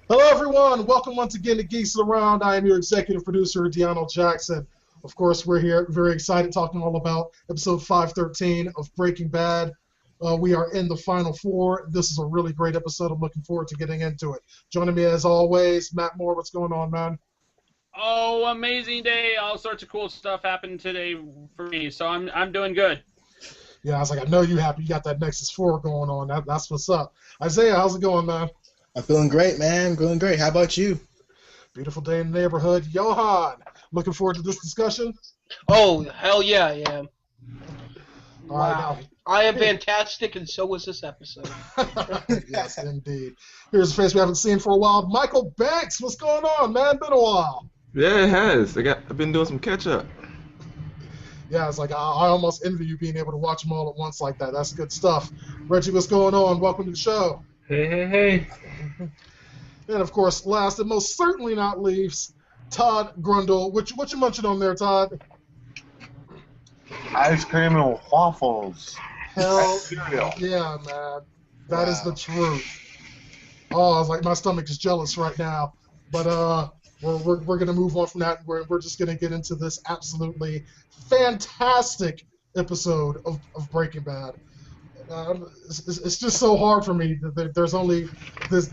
Hello, everyone. Welcome once again to Geeks Around. I am your executive producer, DeAno Jackson. Of course, we're here very excited talking all about episode 513 of Breaking Bad. We are in the final four. This is a really great episode. I'm looking forward to getting into it. Joining me, as always, Matt Moore. What's going on, man? Oh, amazing day. All sorts of cool stuff happened today for me, so I'm doing good. Yeah, I was like, I know you're happy. You got that Nexus 4 going on. That's what's up. Isaiah, how's it going, man? I'm feeling great, man. Feeling great. How about you? Beautiful day in the neighborhood. Johann, looking forward to this discussion? Oh, hell yeah, I am. All right, Wow. now, I am fantastic, and so was this episode. yes, indeed. Here's a face we haven't seen for a while. Michael Banks, what's going on, man? Been a while. Yeah, it has. I've been doing some catch up. Yeah, it's like I almost envy you being able to watch them all at once like that. That's good stuff. Reggie, what's going on? Welcome to the show. Hey. And of course, last and most certainly not least, Todd Grundle. What you munching on there, Todd? Ice cream and waffles. Hell Cereal. yeah, man. That is the truth. Oh, I was like, my stomach is jealous right now. But we're gonna move on from that. We're just gonna get into this absolutely fantastic episode of Breaking Bad. It's just so hard for me that there's only this.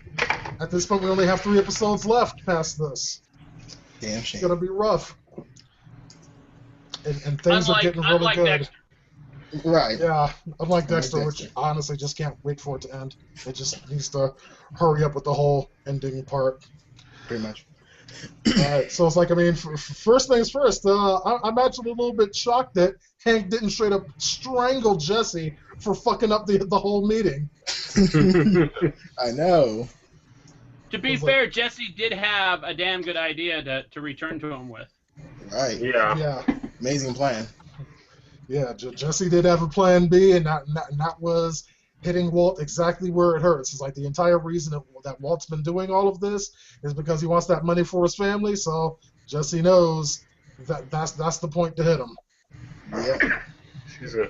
At this point, we only have 3 episodes left past this. Damn It's shame. gonna be rough. And things are getting really good. Dexter. Right. Yeah, unlike Dexter, which Dexter. I honestly just can't wait for it to end. It just needs to hurry up with the whole ending part. Pretty much. Alright, so it's like, I mean, first things first, I'm actually a little bit shocked that Hank didn't straight up strangle Jesse for fucking up the whole meeting. I know. To be fair, Jesse did have a damn good idea to return to him with. Right. Yeah. Yeah, Amazing plan. yeah, Jesse did have a plan B, and that was hitting Walt exactly where it hurts. It's like the entire reason that Walt's been doing all of this is because he wants that money for his family, so Jesse knows that's the point to hit him. Yeah.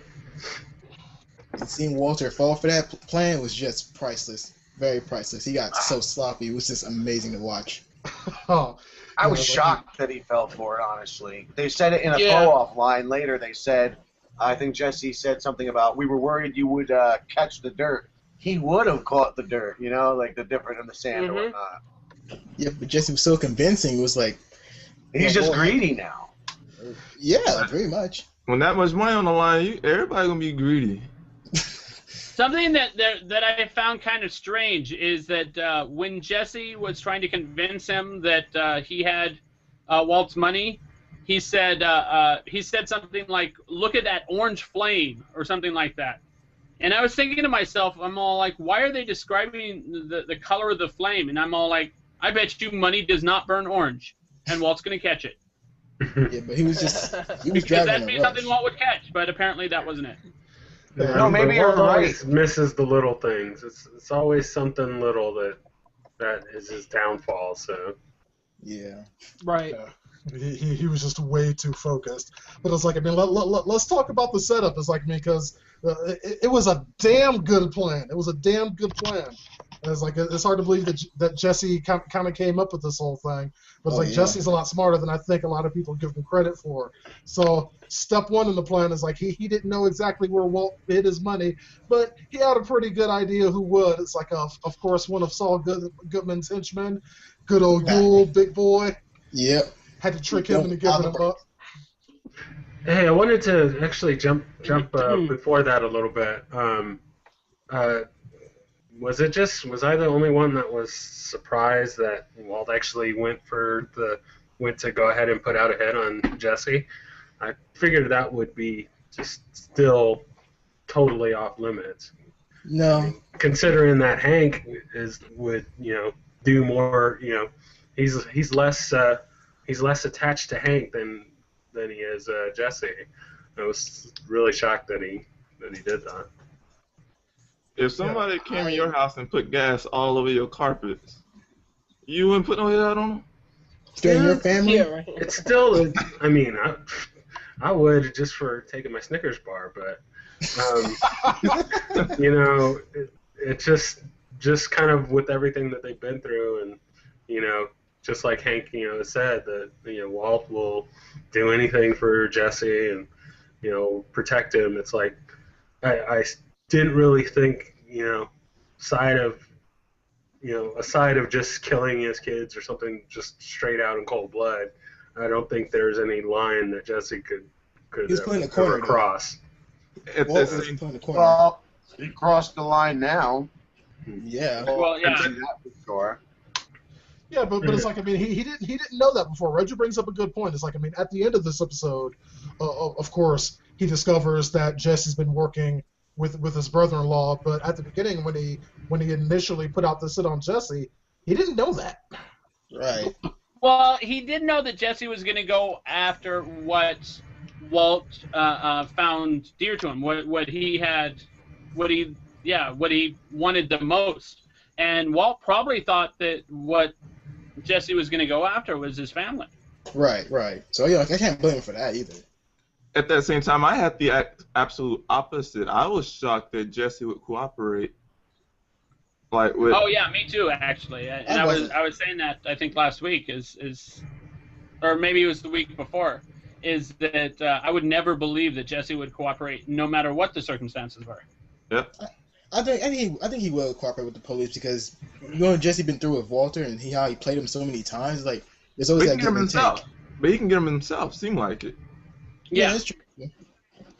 And seeing Walter fall for that plan was just priceless. Very priceless. He got so sloppy. It was just amazing to watch. Oh, I was yeah, shocked that he fell for it, honestly. They said it in a Yeah. throw-off line later. They said, I think Jesse said something about, we were worried you would catch the dirt. He would have caught the dirt, you know, like the different in the sand or whatnot. Yeah, but Jesse was so convincing. It was like, He's just boy. greedy now. Yeah, very much. When that much money on the line, everybody gonna be greedy. Something that I found kind of strange is that when Jesse was trying to convince him that he had Walt's money, he said something like, "Look at that orange flame," or something like that. And I was thinking to myself, I'm all like, why are they describing the color of the flame? And I'm all like, I bet you money does not burn orange, and Walt's gonna catch it. Yeah, but he was Because driving that'd in be a rush. something Walt would catch, but apparently that wasn't it. Yeah, No, maybe but you're Walt always right. misses the little things. It's always something little that is his downfall. So Yeah. Right. He was just way too focused. But it's like, I mean, let's talk about the setup. It's like, I mean, because it was a damn good plan. It was a damn good plan. And it's like, it's hard to believe that Jesse kind of came up with this whole thing. But it's Oh, like, yeah. Jesse's a lot smarter than I think a lot of people give him credit for. So step one in the plan is like, he didn't know exactly where Walt hid his money, but he had a pretty good idea who would. It's like, of course, one of Saul Goodman's henchmen, good old Yule, big boy, Yep. had to trick him into giving him up. hey, I wanted to actually jump before that a little bit. Was I the only one that was surprised that Walt actually went to go ahead and put out a hit on Jesse? I figured that would be just still totally off limits. No. Considering that Hank would do more, he's less attached to Hank than he is Jesse. I was really shocked that he did that. If somebody came in your house and put gas all over your carpets, you wouldn't put no hit out on them? During your family? Yeah, right. It's still, I mean, I would just for taking my Snickers bar, but it just kind of with everything that they've been through, and you know, just like Hank, you know, said that, you know, Walt will do anything for Jesse and, you know, protect him. It's like I didn't really think, you know, aside of just killing his kids or something just straight out in cold blood, I don't think there's any line that Jesse could He's playing the corner, ever cross. At Walt the was same playing the corner. Well, he crossed the line now. Yeah. Well, yeah. That's for sure. Yeah, but it's like, I mean, he didn't know that before. Reggie brings up a good point. It's like, I mean, at the end of this episode, of course, he discovers that Jesse's been working with his brother-in-law. But at the beginning, when he initially put out this hit on Jesse, he didn't know that. Right. Well, he did know that Jesse was going to go after what Walt found dear to him, what he wanted the most. And Walt probably thought that what Jesse was going to go after was his family. Right. So yeah, I can't blame him for that either. At that same time, I had the absolute opposite. I was shocked that Jesse would cooperate. Like with. Oh yeah, me too, actually. And I was saying that I think last week or maybe it was the week before, is that I would never believe that Jesse would cooperate no matter what the circumstances were. Yep. I think he will cooperate with the police because you know Jesse been through with Walter and how he played him so many times. Like there's always that give and take. But he can get him himself. Seem like it. Yeah, that's true.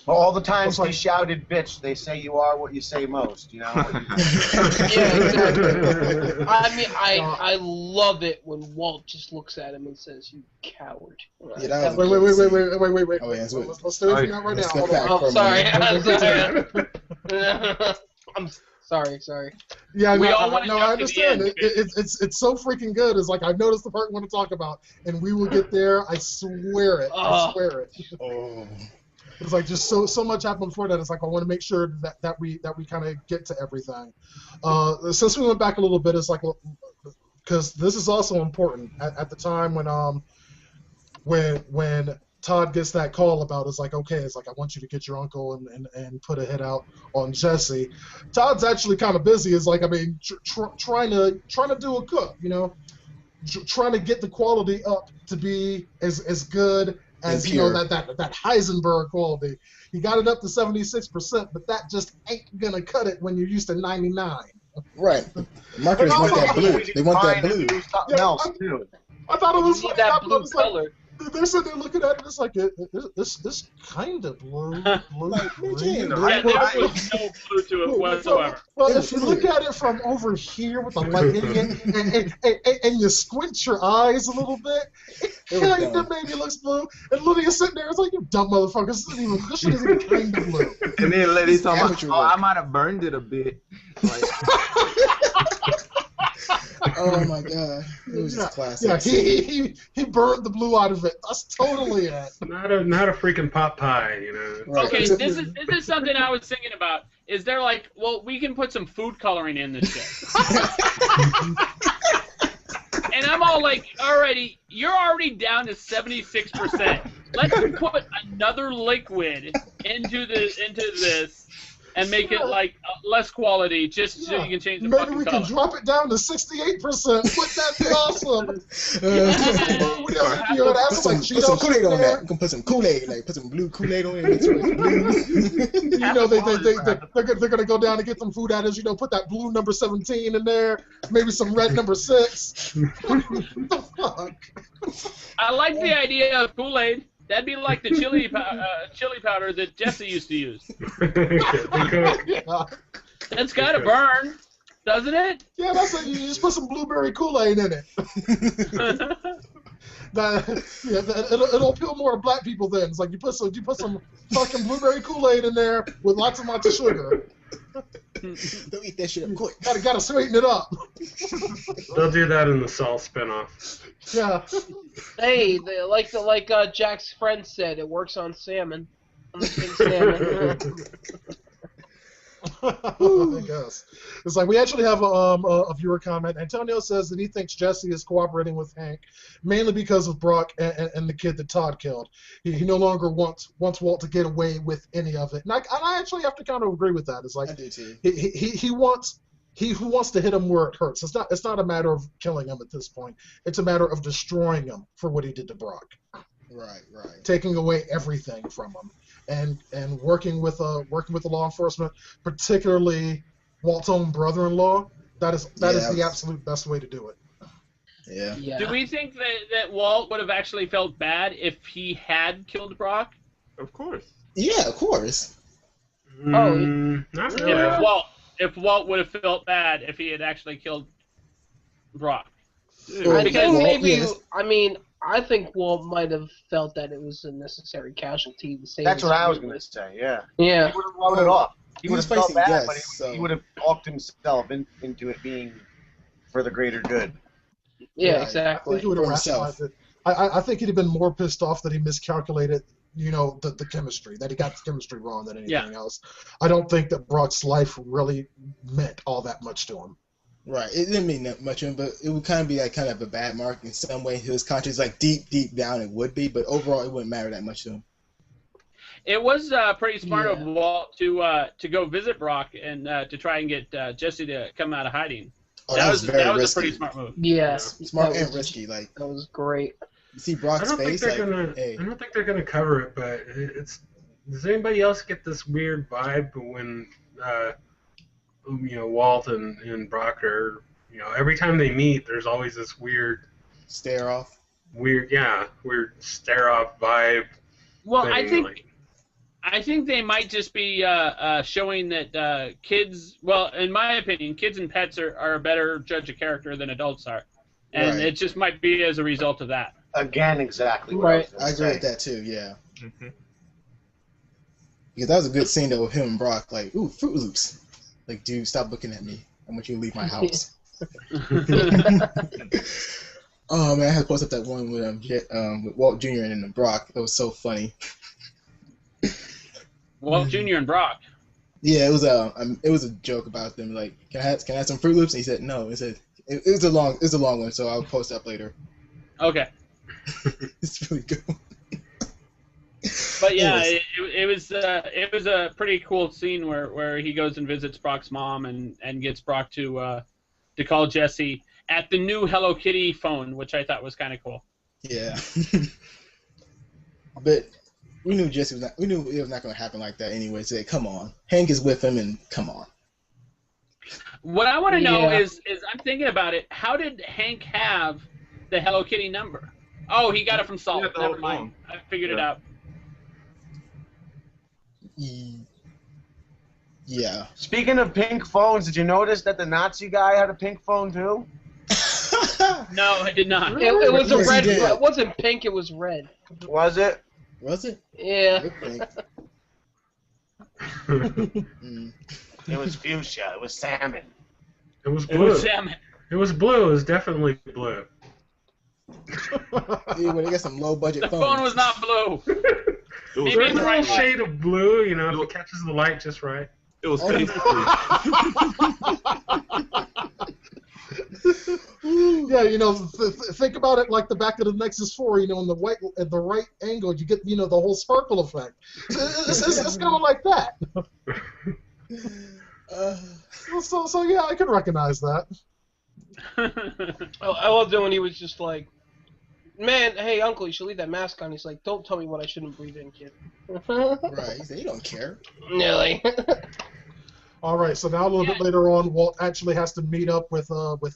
Well, all the times he shouted, "Bitch!" They say you are what you say most. You know. Yeah, exactly. I mean, I love it when Walt just looks at him and says, "You coward." Yeah, that was wait. Oh, yeah, let's do it right now. Hold on. Oh, sorry. I'm sorry. Yeah, we all want to I understand. It's so freaking good. It's like I've noticed the part we want to talk about, and we will get there. I swear it. I swear it. Oh. It's like just so much happened before that. It's like I want to make sure that we kind of get to everything. Since we went back a little bit, it's like because this is also important at the time when Todd gets that call about it's like okay, it's like I want you to get your uncle and put a hit out on Jesse. Todd's actually kind of busy. It's like I mean trying to do a cook, you know, trying to get the quality up to be as good as you know that Heisenberg quality. He got it up to 76%, but that just ain't gonna cut it when you're used to 99. Right. Marketers want that blue. They want that blue. Something else too. I thought it was You need that blue color. They're sitting there looking at it. It's like this kind of blue. Like, green. Yeah, there was no blue to it whatsoever. Well, if you look at it from over here with the light in it, and you squint your eyes a little bit, it kind of maybe looks blue. And Lydia's sitting there, it's like, you dumb motherfucker, this shit isn't even kind of blue. And then Letty's talking about, I might have burned it a bit. Like, oh my god, it was just classic. Yeah, he burned the blue out of it. That's totally it. Not a freaking pot pie, you know. Right. Okay, this is something I was thinking about. Is there like, well, we can put some food coloring in this shit. And I'm all like, alrighty, you're already down to 76%. Let's put another liquid into this and make it like less quality, just so you can change the Maybe fucking we color. can drop it down to 68%. Wouldn't that be awesome? Put some Kool-Aid on that. You can put some Kool-Aid, like put some blue Kool-Aid on it. You know, they're gonna go down and get some food additives. You know, put that blue number 17 in there. Maybe some red number 6. What the fuck? I like the idea of Kool-Aid. That'd be like the chili powder that Jesse used to use. Yeah. That's gotta burn, doesn't it? Yeah, that's it. You just put some blueberry Kool-Aid in it. It'll appeal more to black people then. It's like you put some fucking blueberry Kool-Aid in there with lots and lots of sugar. Don't eat that shit up quick. Gotta sweeten it up. They'll do that in the Saul spinoff. Yeah. Hey, like Jack's friend said, it works on salmon. On the king salmon. I guess. It's like we actually have a viewer comment. Antonio says that he thinks Jesse is cooperating with Hank mainly because of Brock and the kid that Todd killed. He no longer wants Walt to get away with any of it. And I actually have to kind of agree with that. It's like I do too. he wants who wants to hit him where it hurts. It's not a matter of killing him at this point. It's a matter of destroying him for what he did to Brock. Right. Taking away everything from him, and working with the law enforcement, particularly Walt's own brother-in-law. That is the absolute best way to do it. Yeah. Do we think that Walt would have actually felt bad if he had killed Brock? Of course. Yeah, of course. Oh, Not really. If Walt would have felt bad if he had actually killed Brock. Yeah. I think maybe. yes. I mean, I think Walt might have felt that it was a necessary casualty to save. That's his what I was family. going to say. Yeah. Yeah. He would have wrote it off. He He would was have felt facing bad, death, but so- he would have talked himself into it being for the greater good. Yeah, Right. I exactly. think he would have For himself. rationalized it. I think he'd have been more pissed off that he miscalculated, the chemistry, that he got the chemistry wrong than anything else. I don't think that Brock's life really meant all that much to him. Right. It didn't mean that much to him, but it would kind of be like kind of a bad mark in some way. His conscience, like deep down, it would be, but overall, it wouldn't matter that much to him. It was pretty smart of Yeah. Walt to go visit Brock and to try and get Jesse to come out of hiding. Oh, that was very a risky. pretty smart move. Yes. Smart that and was, risky. Like That was great. you see I Brock's don't think face, they're like, gonna. hey, I don't think they're gonna cover it, but it's. Does anybody else get this weird vibe when, Walt and Brock are, every time they meet, there's always this weird stare off. stare off vibe. Well, thing, I think they might just be showing that kids. Well, in my opinion, kids and pets are a better judge of character than adults are, and Right. it just might be as a result of that. Again, exactly what Right. I I was agree going with to say. that too. Yeah, Mhm. because that was a good scene though with him and Brock. Like, ooh, Fruit Loops. Like, dude, stop looking at me. I want you to leave my house. Oh man, I had to post up that one with Walt Jr. and Brock. That was so funny. Walt Jr. and Brock. Yeah, it was a joke about them. Like, can I have some Fruit Loops? And he said no. He said it was a long one, so I'll post up later. Okay, It's really good. but yeah, Anyways. it was a pretty cool scene where he goes and visits Brock's mom and gets Brock to call Jesse at the new Hello Kitty phone, which I thought was kind of cool. Yeah. But we knew Jesse was not. We knew it was not going to happen like that anyway. So come on, Hank is with him, and come on. What I want to know Yeah. is I'm thinking about it. How did Hank have the Hello Kitty number? Oh, he got it from Salt. He got the Never whole mind. phone. I figured it Yeah. out. Yeah. Speaking of pink phones, did you notice that the Nazi guy had a pink phone too? No, I did not. It was a Yes, he red. did. It wasn't pink. It was red. Was it? Was it? Yeah. Good thing. Mm. It was fuchsia. It was salmon. It was It blue. was salmon. It was blue. It was definitely blue. Yeah, when they got some low budget The phones. phone was not blue. It was Maybe There's it's a right. little shade of blue, if it catches the light just right. It was Oh. basically. Yeah, think about it like the back of the Nexus 4. In the right angle, you get the whole sparkle effect. It's kind of like that. So yeah, I can recognize that. I loved it when he was just like, "Man, hey, uncle, you should leave that mask on." He's like, "Don't tell me what I shouldn't breathe in, kid." Right. He said, "You don't care." Really? All right, so now a little bit later on, Walt actually has to meet up with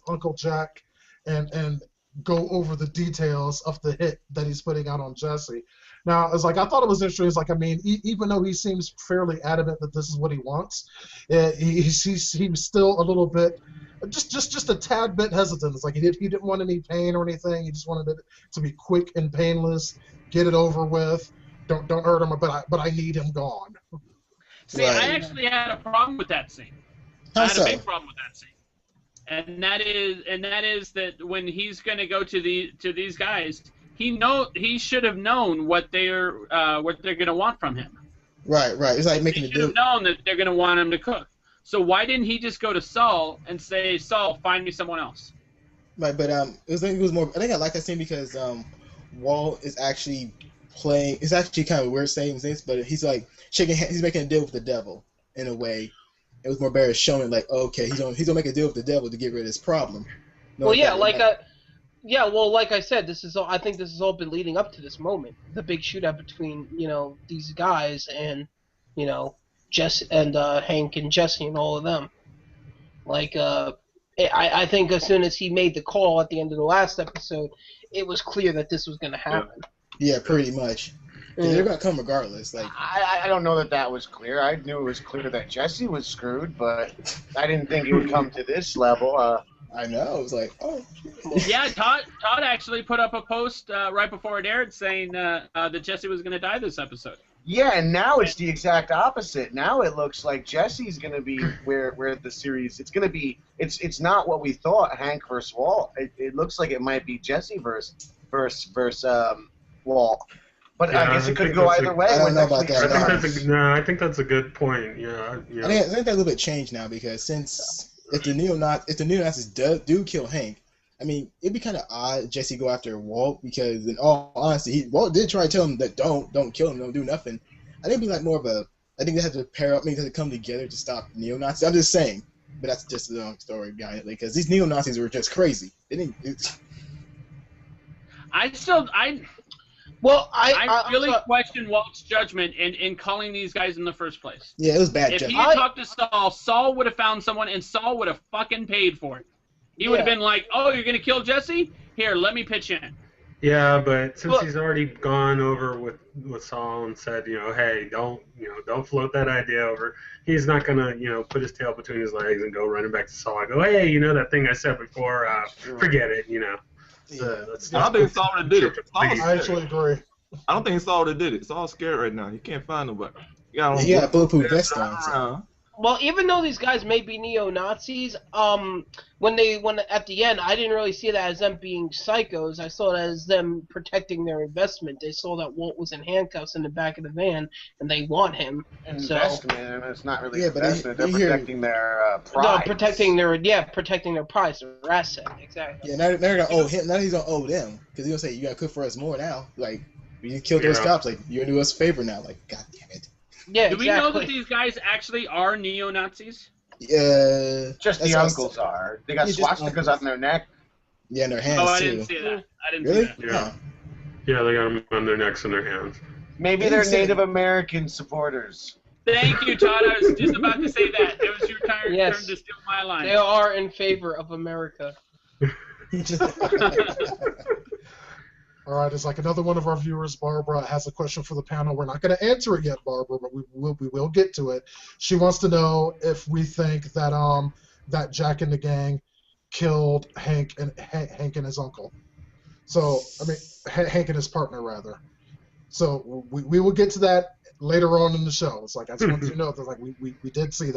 Uncle Jack and go over the details of the hit that he's putting out on Jesse. Now, it's like I thought it was interesting. It's like, I mean, even though he seems fairly adamant that this is what he wants, he's still a little bit, just a tad bit hesitant. It's like he didn't want any pain or anything. He just wanted it to be quick and painless, get it over with. Don't hurt him, but I need him gone. See, Right. I actually had a problem with that scene. How I had so? a big problem with that scene, and that is that when he's going to go to these guys, he should have known what they're going to want from him. Right. It's like making He a should have deal. known that they're going to want him to cook. So why didn't he just go to Saul and say, "Saul, find me someone else"? Right, but it was more. I think I like that scene because Walt is actually playing. It's actually kind of weird saying this, but he's like shaking hands. He's making a deal with the devil in a way, it was more better showing like, okay, he's gonna make a deal with the devil to get rid of this problem. Well, yeah, like I said, this is all. I think this has all been leading up to this moment, the big shootout between these guys and Jess and Hank and Jesse and all of them. Like I think as soon as he made the call at the end of the last episode, it was clear that this was going to happen. Yeah, pretty much. They're gonna come regardless. Like I don't know that was clear. I knew it was clear that Jesse was screwed, but I didn't think it would come to this level. I know. It was like, oh. Yeah, Todd actually put up a post right before it aired saying that Jesse was going to die this episode. Yeah, and now it's the exact opposite. Now it looks like Jesse's going to be where the series. It's going to be. It's not what we thought. Hank versus Walt. It looks like it might be Jesse versus Walt. But yeah, I guess it could go either way. I don't know about that. I think that's a good point. Yeah. I think that a little bit changed now because if the neo-Nazis do kill Hank, I mean, it'd be kind of odd Jesse go after Walt because, in all honesty, Walt did try to tell him that don't kill him, don't do nothing. I think it'd be like more of a. I think they have to pair up, maybe they have to come together to stop neo-Nazis. I'm just saying, but that's just a long story behind it because these neo-Nazis were just crazy. I really question Walt's judgment in calling these guys in the first place. Yeah, it was bad. If he had talked to Saul would have found someone, and Saul would have fucking paid for it. He would have been like, "Oh, you're gonna kill Jesse? Here, let me pitch in." Yeah, but since he's already gone over with Saul and said, hey, don't float that idea over. He's not gonna, put his tail between his legs and go running back to Saul and go, hey, that thing I said before, forget it, I don't think Saul would have did it. I actually agree. I don't think Saul would have did it. Saul's scared right now. He can't find nobody. He got a bulletproof vest on. So. Well, even though these guys may be neo-Nazis, when at the end, I didn't really see that as them being psychos. I saw it as them protecting their investment. They saw that Walt was in handcuffs in the back of the van, and they want him. Investment, and it's not really investment. They're protecting their prize. No, protecting their prize, their asset, exactly. Yeah, now they're gonna owe him. Now he's gonna owe them because he's gonna say, "You gotta cook for us more now." Like we killed those cops. Like you're gonna do us a favor now. Like God damn it. Yeah, do we know that these guys actually are neo-Nazis? Yeah. Just the uncles are. They got swastikas on their neck. Yeah, and their hands, too. I didn't see that. Really? See that. Yeah, they got them on their necks and their hands. Maybe they're Native American supporters. Thank you, Todd. I was just about to say that. It was your turn to steal my line. They are in favor of America. All right, it's like another one of our viewers, Barbara, has a question for the panel. We're not going to answer it yet, Barbara, but we will get to it. She wants to know if we think that that Jack and the gang killed Hank and his uncle. So, I mean, Hank and his partner, rather. So we will get to that later on in the show. It's like I just want you to know that like we did see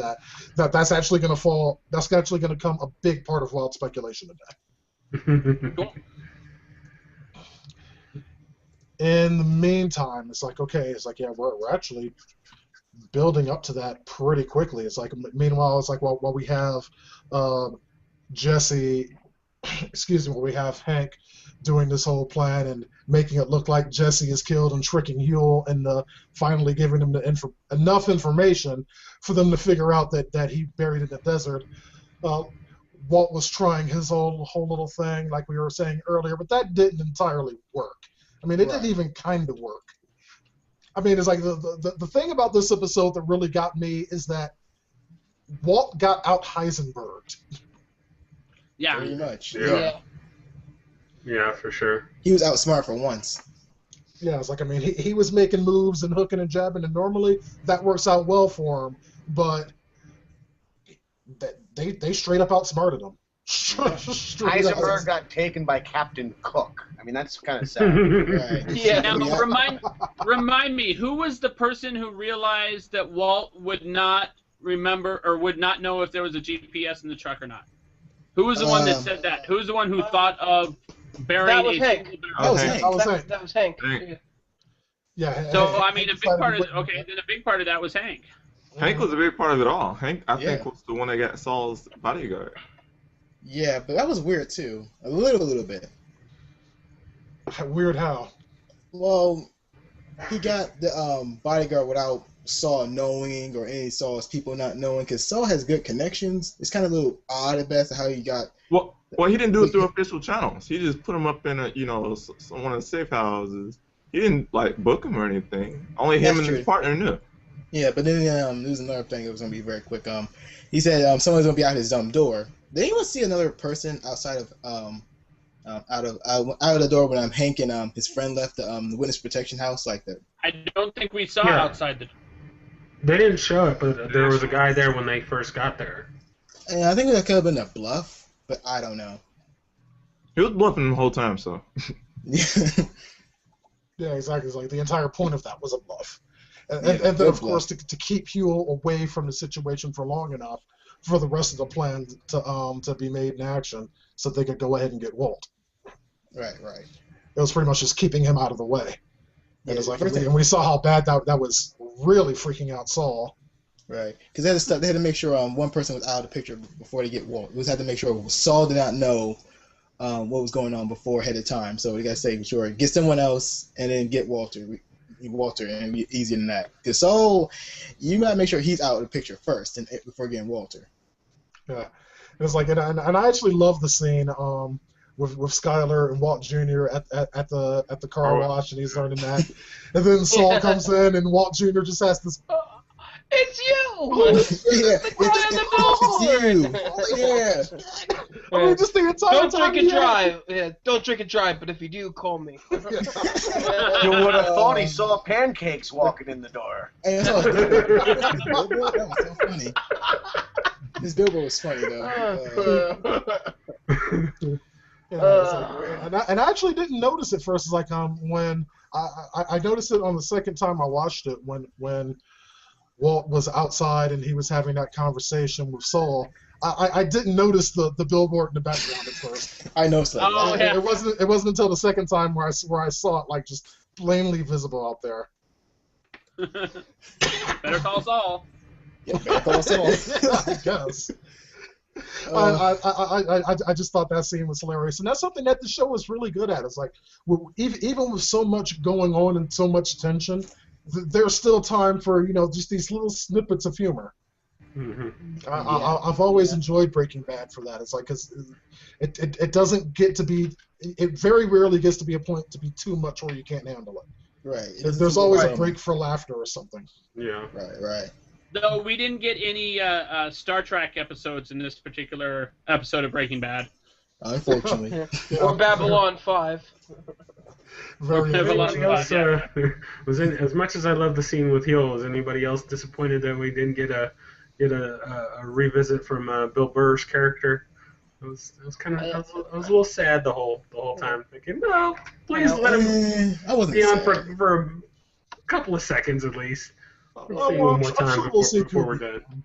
that's actually going to fall. That's actually going to become a big part of wild speculation today. Cool. In the meantime, it's like, okay, it's like, yeah, we're actually building up to that pretty quickly. It's like, meanwhile, it's like, while we have Jesse, while we have Hank doing this whole plan and making it look like Jesse is killed and tricking Huel and finally giving them enough information for them to figure out that he buried in the desert. Walt was trying his whole little thing, like we were saying earlier, but that didn't entirely work. I mean, it didn't even kind of work. I mean, it's like the thing about this episode that really got me is that Walt got out Heisenberged. Yeah. Pretty much. Yeah, for sure. He was outsmart for once. Yeah, it's like, I mean, he was making moves and hooking and jabbing, and normally that works out well for him, but they straight up outsmarted him. Heisenberg got taken by Captain Cook. I mean, that's kind of sad. Right. Yeah. Now, remind me, who was the person who realized that Walt would not remember or would not know if there was a GPS in the truck or not? Who was the one that said that? Who was the one who thought of burying That was Hank. That was Hank. Yeah. So I mean, a big part of that was Hank. Hank was a big part of it all. Hank, I think, was the one that got Saul's bodyguard. Yeah, but that was weird too. A little bit. Weird how? Well, he got the bodyguard without Saul knowing or any Saul's people not knowing, because Saul has good connections. It's kind of a little odd at best how he got. Well, he didn't do it through official channels. He just put him up in one of the safe houses. He didn't like book him or anything. Only him and his partner knew. Yeah, but then there's another thing. It was gonna be very quick. He said someone's gonna be out his door. Did anyone see another person outside of out of the door when Hank and his friend left the witness protection house like that? I don't think we saw outside the. They didn't show it, but there was a guy there when they first got there. And I think that could have been a bluff, but I don't know. He was bluffing the whole time, so. Yeah, exactly. It's like the entire point of that was a bluff. And then, of course, to keep Hugh away from the situation for long enough for the rest of the plan to be made in action so they could go ahead and get Walt. Right. It was pretty much just keeping him out of the way. And it's like, and we saw how bad that was really freaking out Saul. Right, because they had to make sure one person was out of the picture before they get Walt. They had to make sure Saul did not know what was going on before ahead of time. So we got to make sure get someone else and then get Walter, and be easier than that. Because Saul, you got to make sure he's out of the picture first and before getting Walter. Yeah, it was like, and I actually love the scene with Skyler and Walt Jr. at the car wash, and he's learning that, and then Saul comes in, and Walt Jr. just has this. It's you! Yeah, it's you. Yeah. I mean, just the entire Don't drink and drive. Yeah, don't drink and drive, but if you do, call me. You would have thought he saw pancakes walking in the door. Hey, that was so funny. This billboard was funny, though. And I actually didn't notice it first. It's like when I noticed it on the second time I watched it when Walt was outside and he was having that conversation with Saul. I didn't notice the billboard in the background at first. I noticed that. Oh, yeah. It wasn't until the second time where I saw it like just plainly visible out there. Better call Saul. Yeah, better call Saul. I guess. I just thought that scene was hilarious, and that's something that the show was really good at. It's like even with so much going on and so much tension, there's still time for just these little snippets of humor. Mm-hmm. I've always enjoyed Breaking Bad for that. It's like because it doesn't get to be, it very rarely gets to be a point to be too much where you can't handle it. Right. There's always a break for laughter or something. Yeah. Right. Though we didn't get any Star Trek episodes in this particular episode of Breaking Bad. Unfortunately. Or Babylon 5. Anybody else, was as much as I love the scene with Hill, was anybody else disappointed that we didn't get a revisit from Bill Burr's character? I was a little sad the whole time, thinking, no, please let him be on for a couple of seconds at least. We'll see one more time before we're done.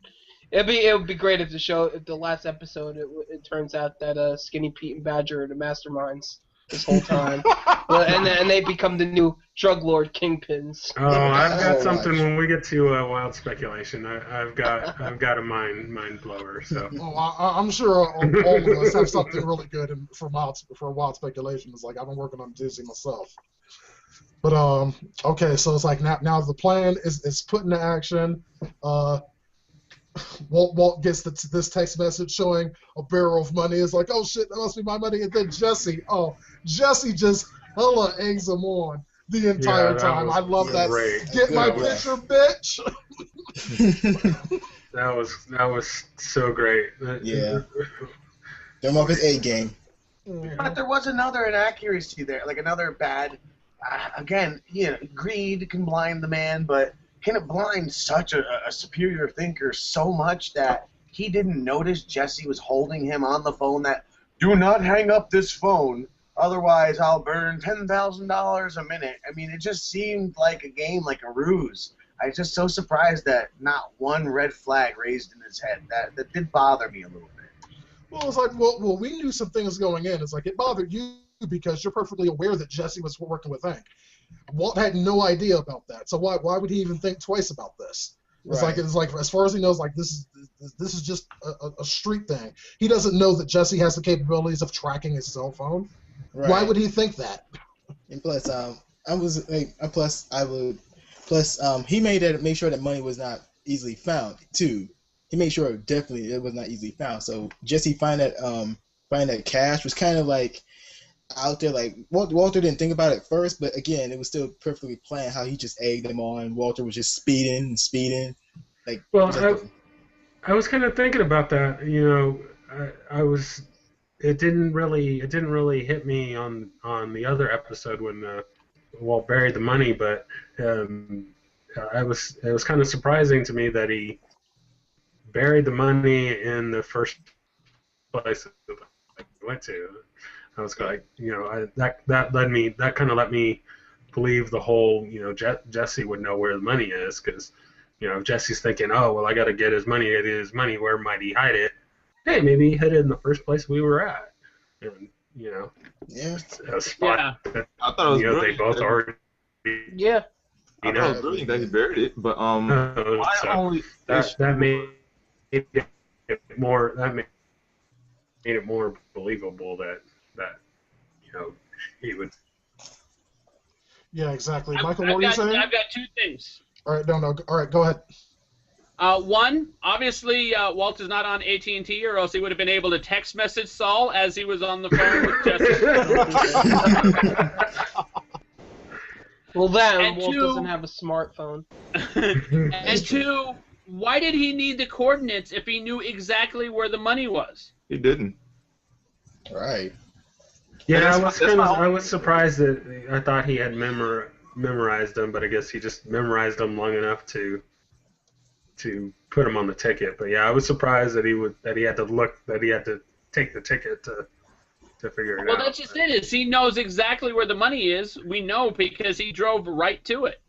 It would be great if the last episode it turns out that Skinny Pete and Badger are the masterminds this whole time, and they become the new drug lord kingpins. Oh, I've got something when we get to wild speculation. I've got a mind blower. So. I'm sure all of us have something really good for wild speculation. It's like I've been working on Disney myself. But okay, so it's like now the plan is put into action. Walt gets this text message showing a barrel of money. It's like, oh shit, that must be my money. And then Jesse just hella eggs him on the entire time. I love that. Great. Get my picture, bitch. That was so great. Yeah. They're off his A game. But there was another inaccuracy there, like another bad. Again, greed can blind the man, but can it blind such a superior thinker so much that he didn't notice Jesse was holding him on the phone that, do not hang up this phone, otherwise I'll burn $10,000 a minute. I mean, it just seemed like a game, like a ruse. I was just so surprised that not one red flag raised in his head. That did bother me a little bit. Well, it's like, well, we knew some things going in. It's like it bothered you because you're perfectly aware that Jesse was working with Hank. Walt had no idea about that, so why would he even think twice about this? It's like as far as he knows, like this is just a street thing. He doesn't know that Jesse has the capabilities of tracking his cell phone. Right. Why would he think that? And plus, Plus, he made sure that money was not easily found too. He made sure definitely it was not easily found. So Jesse find that cash was kind of like out there. Like Walter didn't think about it first, but again, it was still perfectly planned how he just egged them on. Walter was just speeding. Like, well, I was kind of thinking about that. You know, I was. It didn't really hit me on the other episode when Walt buried the money, but it was kind of surprising to me that he buried the money in the first place that I went to. I was like, you know, that kind of let me believe the whole, you know, Jesse would know where the money is, because, you know, if Jesse's thinking, oh, well, I got to get his money, where might he hide it? Hey, maybe he hid it in the first place we were at, and, you know, a spot that, I thought it was they both already. Yeah. I thought it was brilliant that he buried it, but that made it more believable that you know he would. Yeah, exactly. Michael, what were you saying? I've got two things. All right, no. All right, go ahead. One, obviously, Walt is not on AT&T, or else he would have been able to text message Saul as he was on the phone with Jesse. Well, then And Walt two- doesn't have a smartphone. And two, why did he need the coordinates if he knew exactly where the money was? he didn't. Right. Yeah, That's I was surprised that I thought he had memorized them, but I guess he just memorized them long enough to put them on the ticket. But yeah, I was surprised that he had to take the ticket to figure it out. Well, that's just it. Is he knows exactly where the money is. We know because he drove right to it.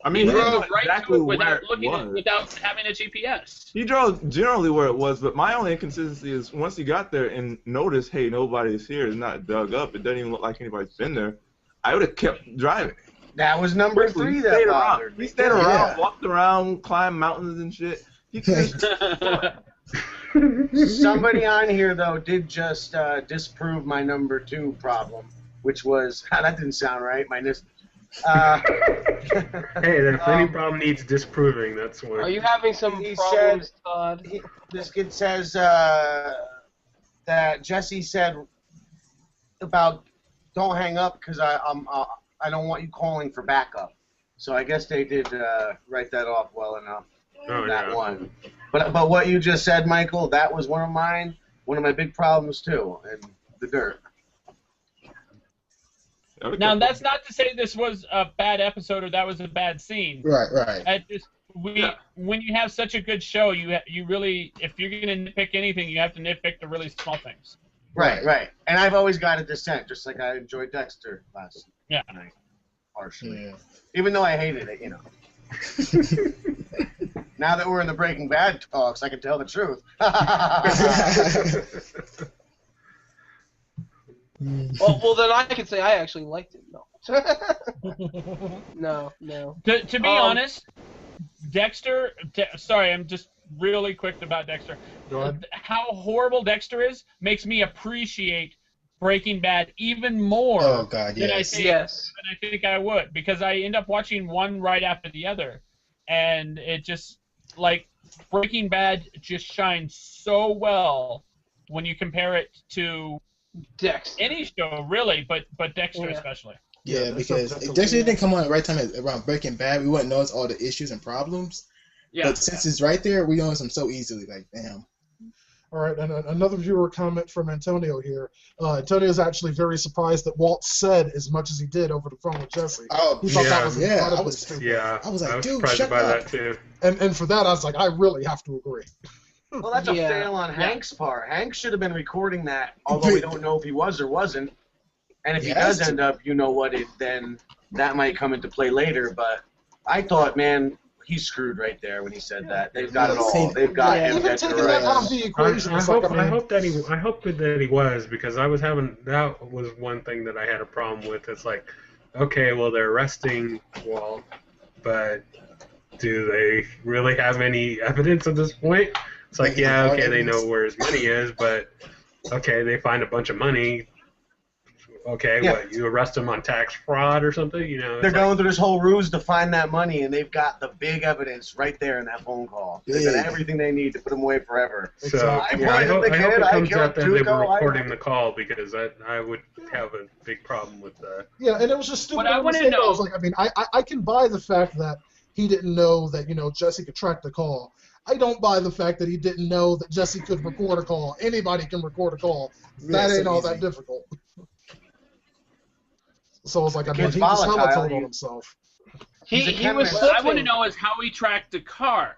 I mean, he He drove drove right exactly to it where without it looking was. without having a GPS. He drove generally where it was, but my only inconsistency is once he got there and noticed, hey, nobody's here, it's not dug up, it doesn't even look like anybody's been there, I would have kept driving. That was number three He that stayed bothered around. me. He stayed around, Yeah. walked around, climbed mountains and shit. He could Somebody on here, though, did just disprove my number two problem, which was, that didn't sound right, Hey, if any problem needs disproving, that's what. Are you having some He problems, Todd? this kid says that Jesse said about don't hang up because I don't want you calling for backup. So I guess they did write that off well enough. That one. But what you just said, Michael, that was one of my big problems too, in the dirt. Now, that's not to say this was a bad episode or that was a bad scene. Right. When you have such a good show, you really, if you're going to nitpick anything, you have to nitpick the really small things. Right. And I've always got a dissent, just like I enjoyed Dexter last night, partially. Yeah. Even though I hated it, you know. Now that we're in the Breaking Bad talks, I can tell the truth. Well, then I can say I actually liked it. No. No. To be honest, Dexter. Sorry, I'm just really quick about Dexter. Go ahead. How horrible Dexter is makes me appreciate Breaking Bad even more Oh God, than yes. than I think I would, because I end up watching one right after the other, and it just like Breaking Bad just shines so well when you compare it to Dexter. any show really, but Dexter especially. Yeah, because if Dexter didn't come on at the right time around Breaking Bad, we wouldn't notice all the issues and problems. Yeah. But since it's right there, we notice them so easily. Like, damn. All right, and another viewer comment from Antonio here. Antonio's actually very surprised that Walt said as much as he did over the phone with Jesse. Oh, He thought that was yeah, incredibly I was- stupid. Yeah, I was like, dude, surprised shut by up. that too. And for that, I was like, I really have to agree. Well, that's a fail on Hank's part. Hank should have been recording that, although we don't know if he was or wasn't. And if he does end up, you know what, then that might come into play later. But I thought, man, he's screwed right there when he said that. They've got it all. They've got him. Even taking that out of the equation, I hope that he was, because that was one thing that I had a problem with. It's like, okay, well, they're arresting Walt, but do they really have any evidence at this point? It's like, yeah, okay, they know where his money is, but okay, they find a bunch of money. okay, Yeah. what, you arrest him on tax fraud or something? You know, They're going through this whole ruse to find that money, and they've got the big evidence right there in that phone call. They've got everything they need to put him away forever. So Exactly. yeah, I hope it comes out that they were Tuco, recording the call, because I would have a big problem with that. Yeah, and it was just stupid. What I wanna mistake. know- I was like, I mean, I can buy the fact that he didn't know that, Jesse could track the call. I don't buy the fact that he didn't know that Jesse could record a call. Anybody can record a call. That ain't all that difficult. So it's like, I mean, kid's he just hella volatile. told on himself. He's a He was chemist. What I want to slipping. know is how he tracked the car.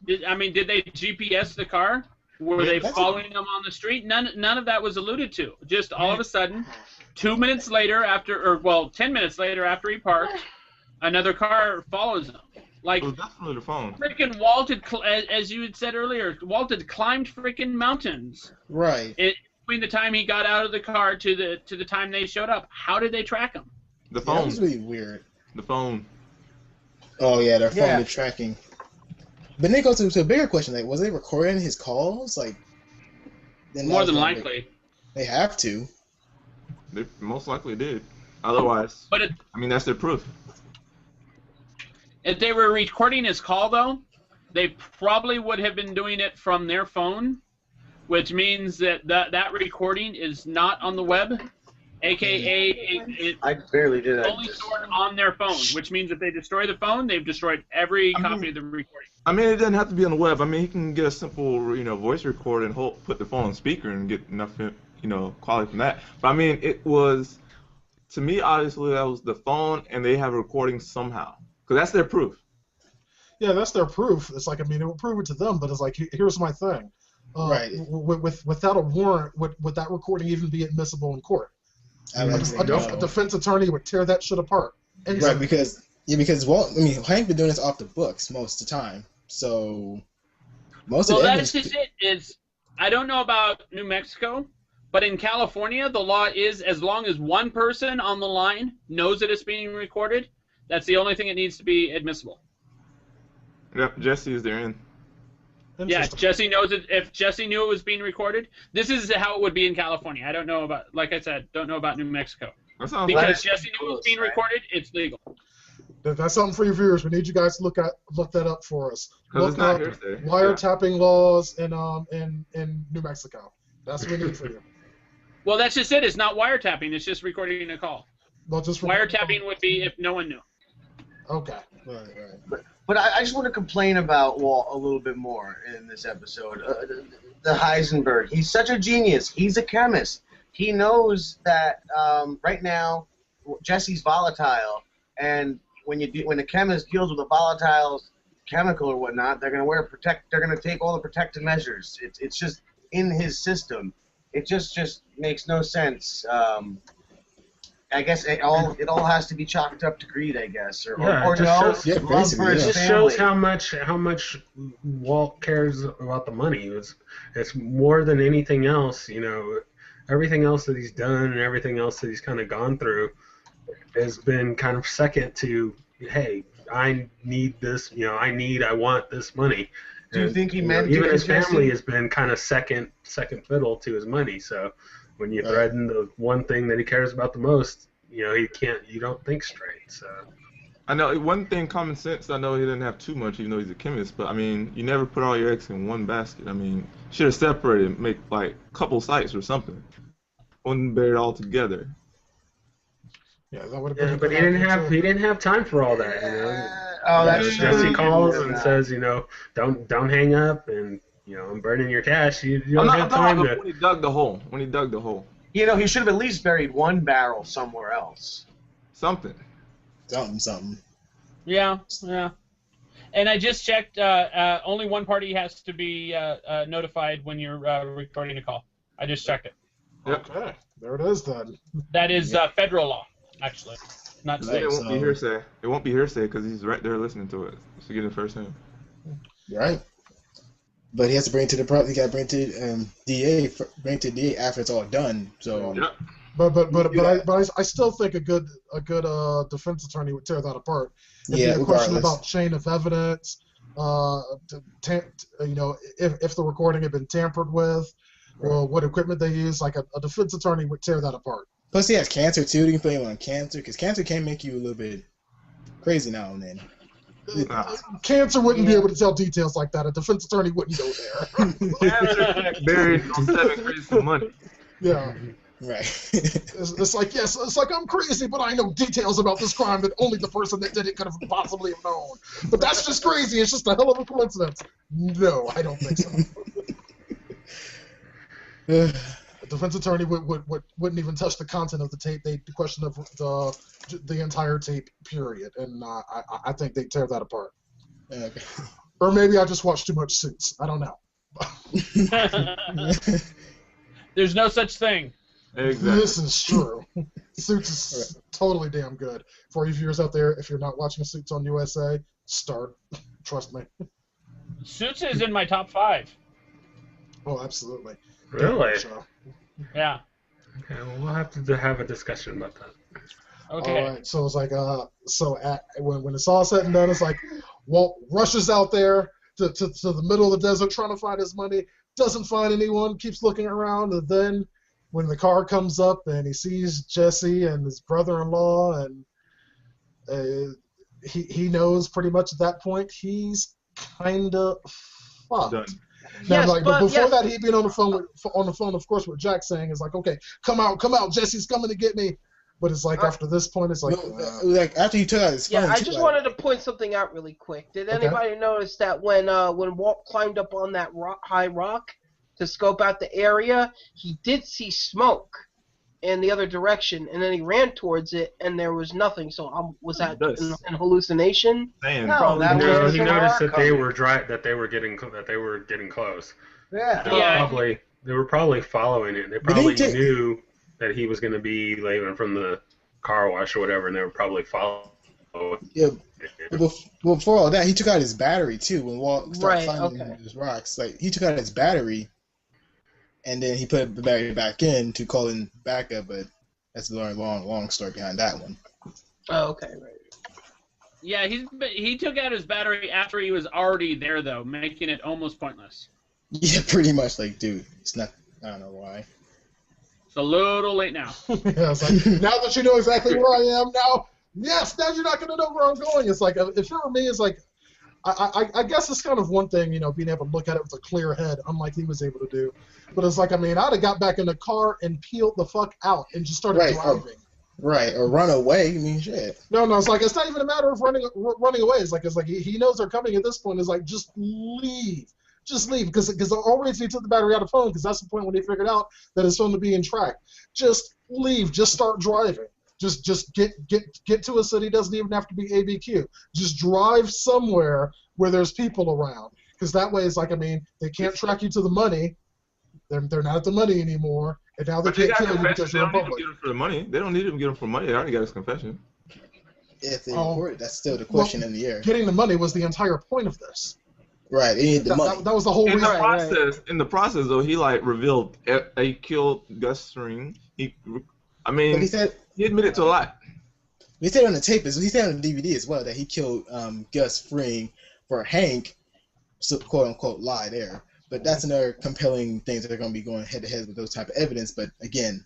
Did they GPS the car? Were they following him on the street? None of that was alluded to. Just all of a sudden, 2 minutes later 10 minutes later after he parked, another car follows him. Like, It was definitely the phone. freaking Walt had, as you had said earlier, Walt had climbed freaking mountains Right. between the time he got out of the car to the time they showed up. How did they track him? The That phone. was really weird. The phone. Oh yeah, their phone, Yeah. the tracking. But then it goes to a bigger question: like, was they recording his calls? Like, then More that than was likely. they have to. They most likely did. Otherwise, But I mean, that's their proof. if they were recording his call, though, they probably would have been doing it from their phone, which means that recording is not on the web, a.k.a. it's I barely did that. only stored on their phone, which means if they destroy the phone, they've destroyed every copy of the recording. I mean, it doesn't have to be on the web. I mean, he can get a simple, voice record and put the phone on speaker and get enough, quality from that. But I mean, it was, to me, obviously, that was the phone, and they have a recording somehow, because that's their proof. Yeah, that's their proof. It's like, I mean, it would prove it to them, but it's like, here's my thing. Right. Without a warrant, would that recording even be admissible in court? I would say no. A defense attorney would tear that shit apart. Right, because Walt. I mean, Hank been doing this off the books most of the time. So most of Well, the that evidence. is just it. I don't know about New Mexico, but in California, the law is as long as one person on the line knows that it's being recorded, that's the only thing that needs to be admissible. Yep, Jesse is there in. Yeah, Jesse knows it. If Jesse knew it was being recorded, this is how it would be in California. I don't know about, like I said, don't know about New Mexico. That sounds Because Jesse knew it was being recorded, it's legal. That's something for your viewers. We need you guys to look that up for us. Because it's Look not up hearsay. wiretapping laws in New Mexico. That's what we need for you. Well, that's just it. It's not wiretapping. It's just recording a call. Well, just Wiretapping would be if no one knew. Okay. Right. But I just want to complain about Walt a little bit more in this episode. The Heisenberg. He's such a genius. He's a chemist. He knows that right now Jesse's volatile, and when the chemist deals with a volatile chemical or whatnot, they're going to They're going to take all the protective measures. It's just in his system. It just makes no sense. I guess it all has to be chalked up to greed, I guess, or Yeah, it just no, shows- Yeah, love basically, for It his just family. shows how much Walt cares about the money. It's more than anything else. Everything else that he's done and everything else that he's kind of gone through has been kind of second to, hey, I need this. I want this money. Do you And, think he meant to even get his family Jesse? has been kind of second fiddle to his money. So when you threaten the one thing that he cares about the most, you don't think straight. So I know one thing, common sense. I know he didn't have too much, even though he's a chemist. But I mean, you never put all your eggs in one basket. I mean, should have separated, make like a couple sites or something. Wouldn't bear it all together. Yeah, that would have been. but he didn't have time for all that. Oh, that's Jesse true. calls Yeah. and says, don't hang up, and I'm burning your cash. You don't I'm have talking time about to. when he dug the hole. He should have at least buried one barrel somewhere else. Something. Something. Yeah. And I just checked. Only one party has to be notified when you're recording a call. I just checked it. Yep. Okay, there it is then. That is federal law, actually, not state. It won't be so- hearsay. It won't be hearsay because he's right there listening to it. So get it firsthand. Right. But he has to bring it to the pro. He got to bring it to DA. Bring it to DA after it's all done. So. Yep. But I still think a good defense attorney would tear that apart. It'd Yeah, be a question regardless. about chain of evidence. If the recording had been tampered with, or what equipment they use. Like a defense attorney would tear that apart. Plus, he has cancer too. You can blame him on cancer because cancer can make you a little bit crazy now and then. Cancer wouldn't be able to tell details like that. A defense attorney wouldn't go there. Cancer buried on 7 crazy money. Yeah. Right. It's like, yes, it's like I'm crazy, but I know details about this crime that only the person that did it could have possibly have known. But that's just crazy. It's just a hell of a coincidence. No, I don't think so. A defense attorney wouldn't even touch the content of the tape. They'd question of the entire tape, period. And I think they'd tear that apart. Okay. Or maybe I just watched too much Suits. I don't know. There's no such thing. Exactly. This is true. Suits is totally damn good. For you viewers out there, if you're not watching Suits on USA, start. Trust me. Suits is in my top 5. Oh, absolutely. Really? Yeah. Okay, well, we'll have to have a discussion about that. Okay. All right. So it's like, when it's all said and done, it's like Walt rushes out there to the middle of the desert trying to find his money. Doesn't find anyone. Keeps looking around, and then when the car comes up and he sees Jesse and his brother-in-law, and he knows pretty much at that point he's kind of fucked. Done. Now, Yes, but before yes. that, he'd been on the phone, of course, with Jack saying, "Is like, okay, come out, Jesse's coming to get me." But it's like after this point, it's like, like after he took out his phone. Yeah, I too, just like, wanted to point something out really quick. Did anybody notice that when Walt climbed up on that high rock to scope out the area, he did see smoke in the other direction, and then he ran towards it, and there was nothing. So was that an hallucination? Man, No, that No, was he the noticed car that they coming. were getting close. Yeah. They were probably following it. They But probably they did- knew that he was going to be leaving from the car wash or whatever, and they were probably following. Yeah. Well, before all that, he took out his battery too. When Walt started Right, finding okay. his rocks, like he took out his battery, and then he put the battery back in to call in backup. But that's a long story behind that one. Oh, okay, right. Yeah, he took out his battery after he was already there, though, making it almost pointless. Yeah, pretty much. Like, dude, it's not. I don't know why. It's a little late now. yeah, it's like, now that you know exactly where I am, now you're not going to know where I'm going. It's like, if you were me, it's like, I guess it's kind of one thing, being able to look at it with a clear head, unlike he was able to do. But it's like, I'd have got back in the car and peeled the fuck out and just started driving. Right, or run away. I mean, shit. No, it's like, it's not even a matter of running away. It's like he knows they're coming at this point. It's like, just leave. Just leave, because already he took the battery out of the phone, because that's the point when he figured out that his phone would be in track. Just leave. Just start driving. Just get to a city. Doesn't even have to be ABQ. Just drive somewhere where there's people around, because that way it's like, they can't track you to the money. They're not at the money anymore, and now they can't kill you because you're in They don't need public. to get him for the money. They don't need him to get him for money. They already got his confession. If they report it, that's still the question in the air. Getting the money was the entire point of this. Right, they need the money. That was the whole In reason. in the process, though, he revealed he killed Gus Fring. But he said he admitted to a lot. he said on the tape, he said on the DVD as well that he killed Gus Fring for Hank, so quote unquote lie there. But that's another compelling thing that they're going to be going head to head with those type of evidence. But again,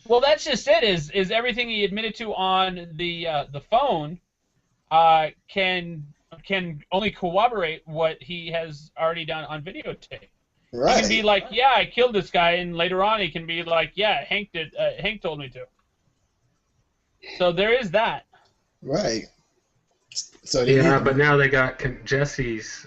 Well, that's just it. Is everything he admitted to on the phone can only corroborate what he has already done on videotape. right? He can be like, yeah, I killed this guy, and later on he can be like, yeah, Hank did. Hank told me to. So there is that. Right. So But now they got Jesse's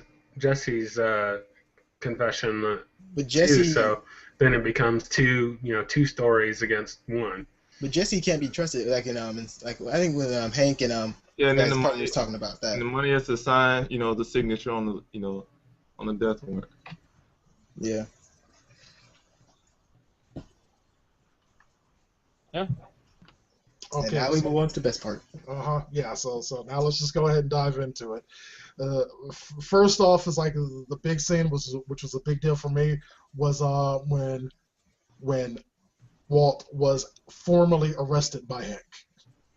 confession but Jesse, too, so then it becomes two stories against one. but Jesse can't be trusted. Like I think with Hank and and then his the partner money was talking about that. And the money has to sign, the signature on the on the death warrant. Yeah. Yeah. And Okay. now we move on to the best part. Yeah. So now let's just go ahead and dive into it. First off, is like the big scene which was a big deal for me was when Walt was formally arrested by Hank.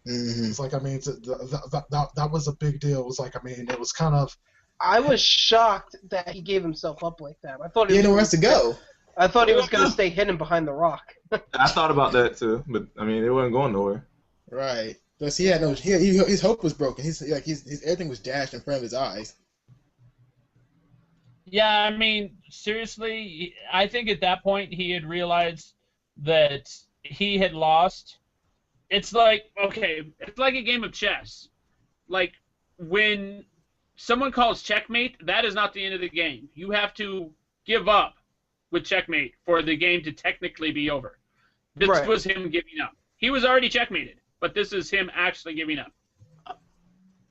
Mm-hmm. It's like that was a big deal. It was like it was kind of. I was shocked that he gave himself up like that. I thought He had nowhere else to go. I thought he was gonna stay hidden behind the rock. I thought about that too, but I mean, it wasn't going nowhere. Right. Plus, he had no. His hope was broken. His everything was dashed in front of his eyes. Yeah, I mean, seriously, I think at that point he had realized that he had lost. It's like, okay, it's like a game of chess. Like, when someone calls checkmate, that is not the end of the game. You have to give up with checkmate for the game to technically be over. This was him giving up. He was already checkmated, but this is him actually giving up.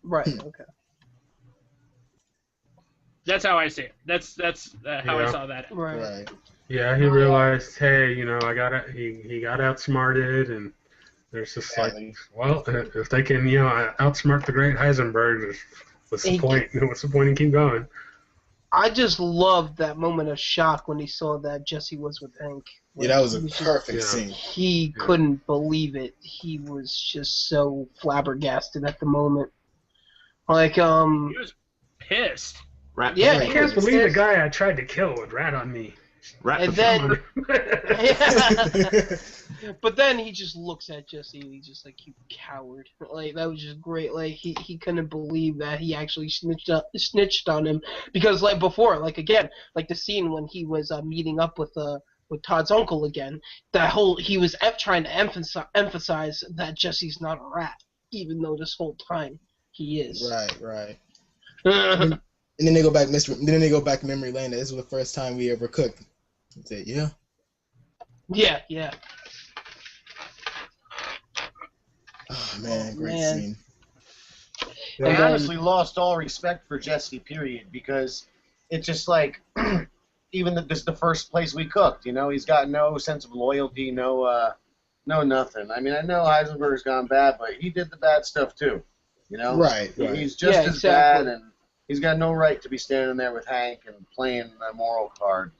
Right, okay. That's how I see it. That's how I saw that. Right. Yeah, he realized, hey, you know, he got outsmarted, and there's just like, well, if they can, you know, outsmart the great Heisenberg, what's the point? What's the point in keep going? I just loved that moment of shock when he saw that Jesse was with Hank. Yeah, that was a perfect scene. He couldn't believe it. He was just so flabbergasted at the moment. Like, He was pissed. Yeah, I can't believe the guy I tried to kill would rat on me. And then, but then he just looks at Jesse and he's just like, "You coward!" Like that was just great. Like he couldn't believe that he actually snitched on him, because like before, like again, like the scene when he was meeting up with Todd's uncle again. He was trying to emphasize that Jesse's not a rat, even though this whole time he is. Right. And then they go back memory lane. This was the first time we ever cooked. He said, yeah. Yeah. Oh man, great scene. I honestly lost all respect for Jesse, period, because it's just like, even this is the first place we cooked, you know, he's got no sense of loyalty, no nothing. I mean, I know Heisenberg's gone bad, but he did the bad stuff too, you know? Right. He's just as bad, and he's got no right to be standing there with Hank and playing the moral card.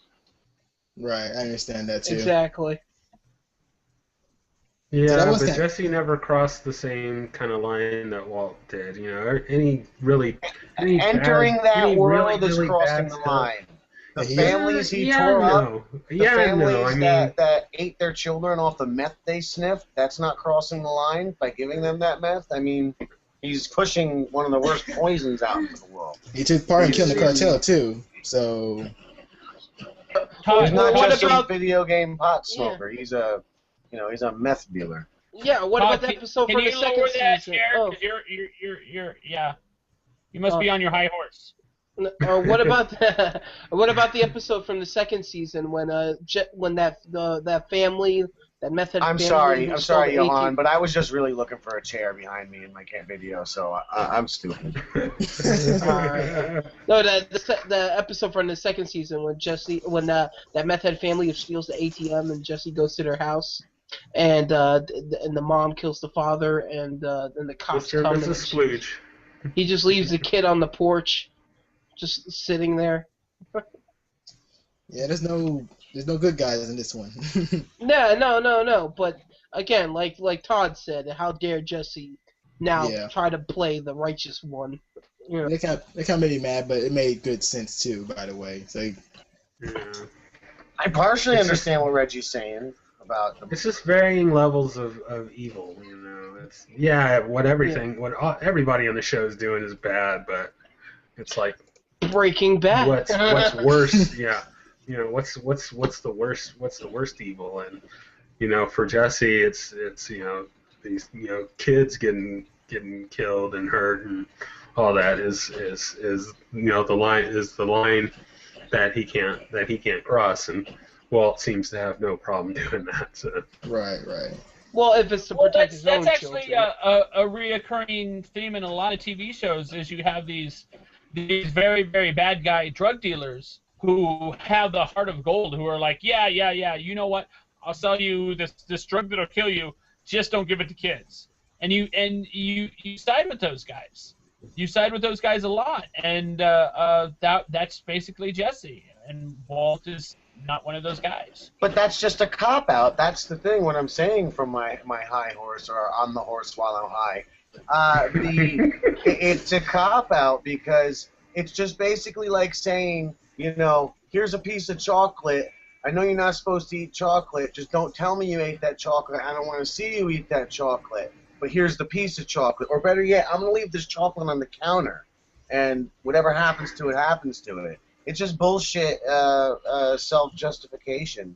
Right, I understand that too. Exactly. Yeah, but Jesse never crossed the same kind of line that Walt did. You know, entering that world is crossing the line. The families he tore up, the families that ate their children off the meth they sniffed, that's not crossing the line by giving them that meth. I mean, he's pushing one of the worst poisons out into the world. He took part in killing the cartel too, so. He's not just a video game pot smoker. He's a meth dealer. Yeah. What about the episode from the second season? You must be on your high horse. Or what about the episode from the second season when that family, that meth head family? I'm sorry, Johann, but I was just really looking for a chair behind me in my video, so I'm stupid. No, the episode from the second season when that meth head family steals the ATM and Jesse goes to their house, and the mom kills the father, and then the cops come. And he just leaves the kid on the porch, just sitting there. Yeah, there's no good guys in this one. No. But again, like Todd said, how dare Jesse now try to play the righteous one? You know. They kind of made me mad, but it made good sense too. By the way, so. I partially understand what Reggie's saying about them. It's just varying levels of evil. You know, it's what everybody on the show is doing is bad, but it's like Breaking Bad. What's worse? Yeah. You know, what's the worst? What's the worst evil? And you know, for Jesse, it's you know, these, you know, kids getting killed and hurt and all that is you know, the line that he can't cross, and Walt seems to have no problem doing that. So. Right. Well, if it's to protect his own that's children. actually a reoccurring theme in a lot of TV shows. Is you have these very, very bad guy drug dealers who have the heart of gold, who are like, yeah, you know what? I'll sell you this drug that'll kill you. Just don't give it to kids. And you side with those guys. You side with those guys a lot, and that's basically Jesse. And Walt is not one of those guys. But that's just a cop out. That's the thing. What I'm saying from my high horse, or on the horse while I'm high. It's a cop out because it's just basically like saying, you know, here's a piece of chocolate, I know you're not supposed to eat chocolate. Just don't tell me you ate that chocolate. I don't want to see you eat that chocolate. But here's the piece of chocolate. Or better yet, I'm going to leave this chocolate on the counter. And whatever happens to it, happens to it. It's just bullshit self-justification.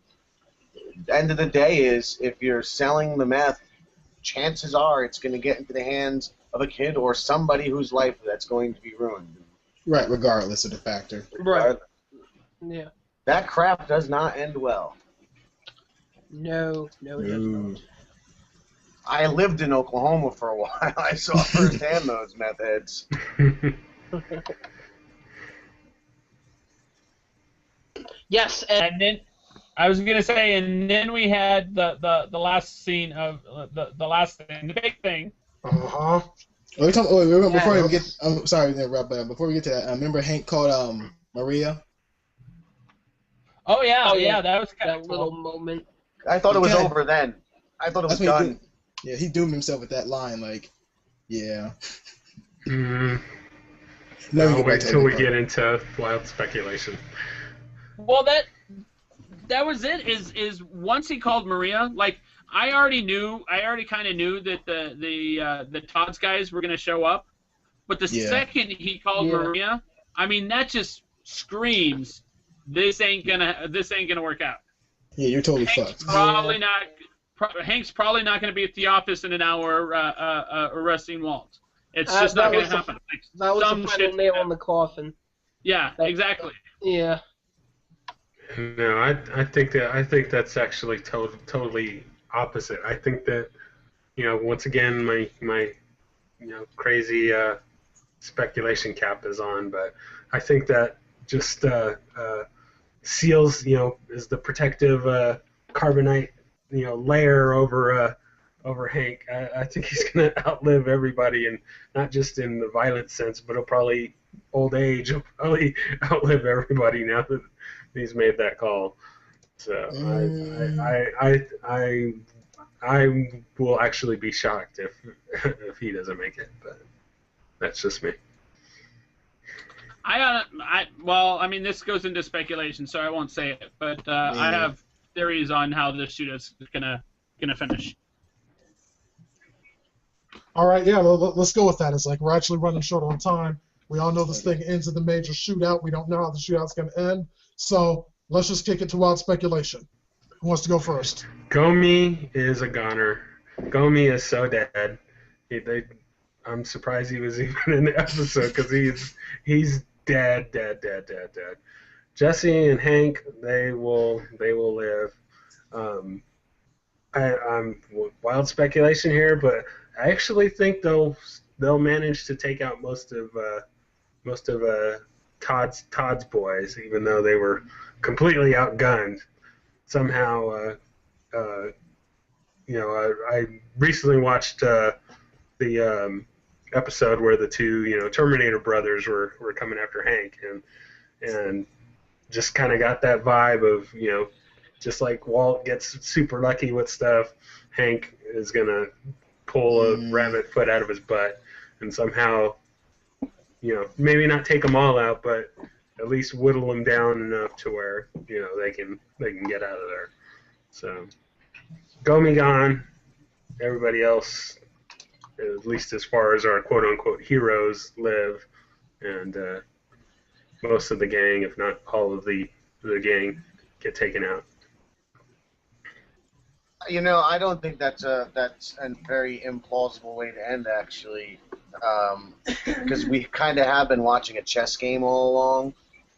The end of the day is, if you're selling the meth, chances are it's going to get into the hands of a kid or somebody whose life that's going to be ruined. Right, regardless of the factor. Right. Yeah. That crap does not end well. No, it doesn't. I lived in Oklahoma for a while. I saw firsthand those meth heads. Yes, And then I was gonna say, and then we had the last scene of the last thing, the big thing. Uh-huh. Before we get, I'm sorry to interrupt, but before we get to that, remember Hank called Maria? Oh yeah, yeah, that was kind that of little cool. moment. I thought it was Okay. over then. I thought it was That's what he done. did. Yeah, he doomed himself with that line, like, yeah. Mm, Now I'll get back wait to till we that get into wild speculation. Well, that was it. Is once he called Maria, like I already kind of knew that the Todd's guys were gonna show up, but the Yeah. second he called Maria, I mean that just screams this ain't gonna work out. Yeah, you're totally Hank's fucked. probably not. Hank's probably not going to be at the office in an hour arresting Walt. It's just not going to happen. Like, That was some the final shit's nail gonna in the coffin. Yeah, exactly. Yeah. No, I think that's actually totally opposite. I think that, once again my crazy speculation cap is on, but I think that just seals is the protective carbonite layer over Hank. I think he's gonna outlive everybody, and not just in the violent sense, but he'll probably old age will probably outlive everybody now that he's made that call. So I will actually be shocked if he doesn't make it, but that's just me. Well, I mean, this goes into speculation, so I won't say it. But I have theories on how this shoot is gonna finish. All right, yeah, let's go with that. It's like we're actually running short on time. We all know this thing ends in the major shootout. We don't know how the shootout's going to end. So let's just kick it to wild speculation. Who wants to go first? Gomi is a goner. Gomi is so dead. I'm surprised he was even in the episode because he's dead. Jesse and Hank, they will live. I'm wild speculation here, but I actually think they'll manage to take out most of Todd's boys, even though they were completely outgunned. Somehow, I recently watched the episode where the two Terminator brothers were coming after Hank, and just kind of got that vibe of just like Walt gets super lucky with stuff, Hank is gonna pull a rabbit foot out of his butt and somehow maybe not take them all out, but at least whittle them down enough to where they can get out of there. So Gomi gone, everybody else, at least as far as our quote-unquote heroes, live, and most of the gang, if not all of the gang, get taken out. I don't think that's a very implausible way to end, actually, because we kind of have been watching a chess game all along,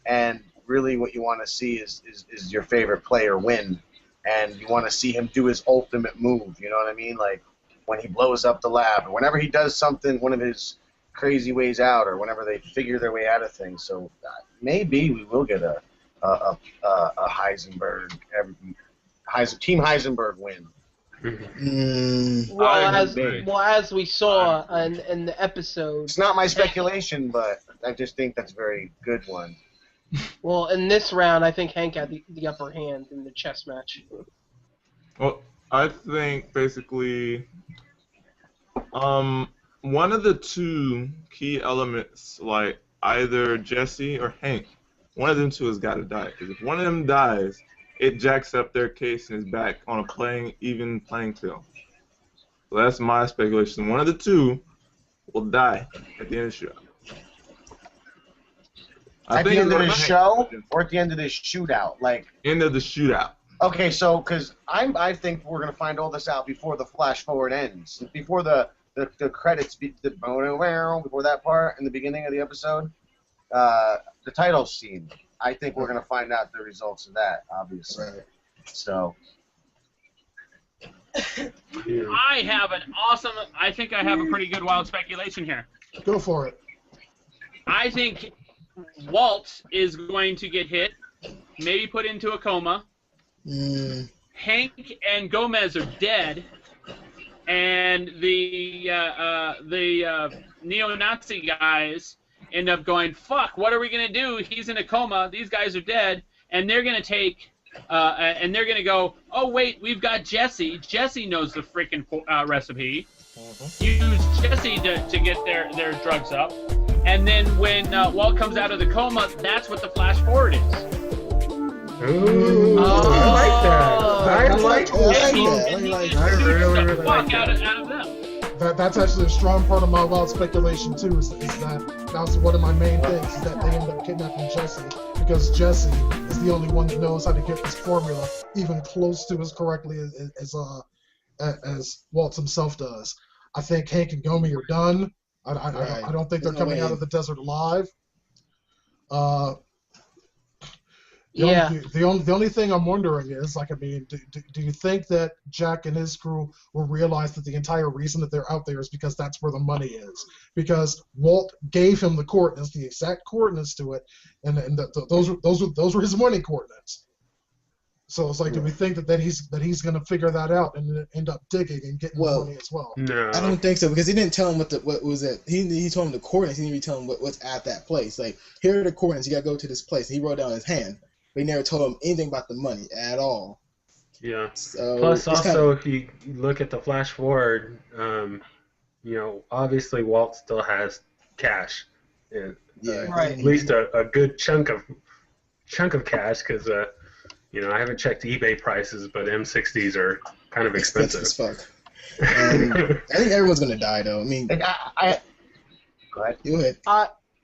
and really what you want to see is your favorite player win, and you want to see him do his ultimate move, you know what I mean? Like when he blows up the lab, or whenever he does something, one of his crazy ways out, or whenever they figure their way out of things. So maybe we will get a Heisenberg, Team Heisenberg win. Well, as we saw in the episode. It's not my speculation, but I just think that's a very good one. Well, in this round, I think Hank had the upper hand in the chess match. Well, I think basically one of the two key elements, like either Jesse or Hank, one of them two has got to die. Because if one of them dies, it jacks up their case and is back on a even playing field. So that's my speculation. One of the two will die at the end of the show. At the end of the show or at the end of this shootout? Like end of the shootout. Okay, so because I think we're gonna find all this out before the flash forward ends, before the credits, before that part in the beginning of the episode, the title scene. I think we're gonna find out the results of that, obviously. Right. So. I have an awesome. I think I have a pretty good wild speculation here. Go for it. I think Walt is going to get hit, maybe put into a coma. Hank and Gomez are dead, and the neo-Nazi guys end up going, "Fuck! What are we gonna do? He's in a coma. These guys are dead," and they're gonna take. And they're gonna go, oh wait, we've got Jesse. Jesse knows the freaking recipe. Use Jesse to get their drugs up, and then when Walt comes out of the coma, that's what the flash forward is. Ooh, I like that. I like that. I really like that. Out of them. That's actually a strong part of my wild speculation too. Is that was one of my main things, is that they end up kidnapping Jesse because Jesse is the only one that knows how to get this formula even close to as correctly as Walt himself does. I think Hank and Gomi are done. I don't think they're coming out of the desert alive. The only thing I'm wondering is, like, I mean, do you think that Jack and his crew will realize that the entire reason that they're out there is because that's where the money is? Because Walt gave him the coordinates, the exact coordinates to it, and those were his money coordinates. So it's like, do we think that he's going to figure that out and end up digging and getting the money as well? No, I don't think so, because he didn't tell him what was it. He told him the coordinates. He didn't even tell him what's at that place. Like, here are the coordinates. You got to go to this place. And he wrote down his hand. But he never told him anything about the money at all. Yeah. So plus, also, if you look at the flash forward, obviously Walt still has cash. At least a good chunk of cash, because I haven't checked eBay prices, but M60s are kind of expensive. As fuck. I think everyone's gonna die though. I mean, go ahead. Go ahead.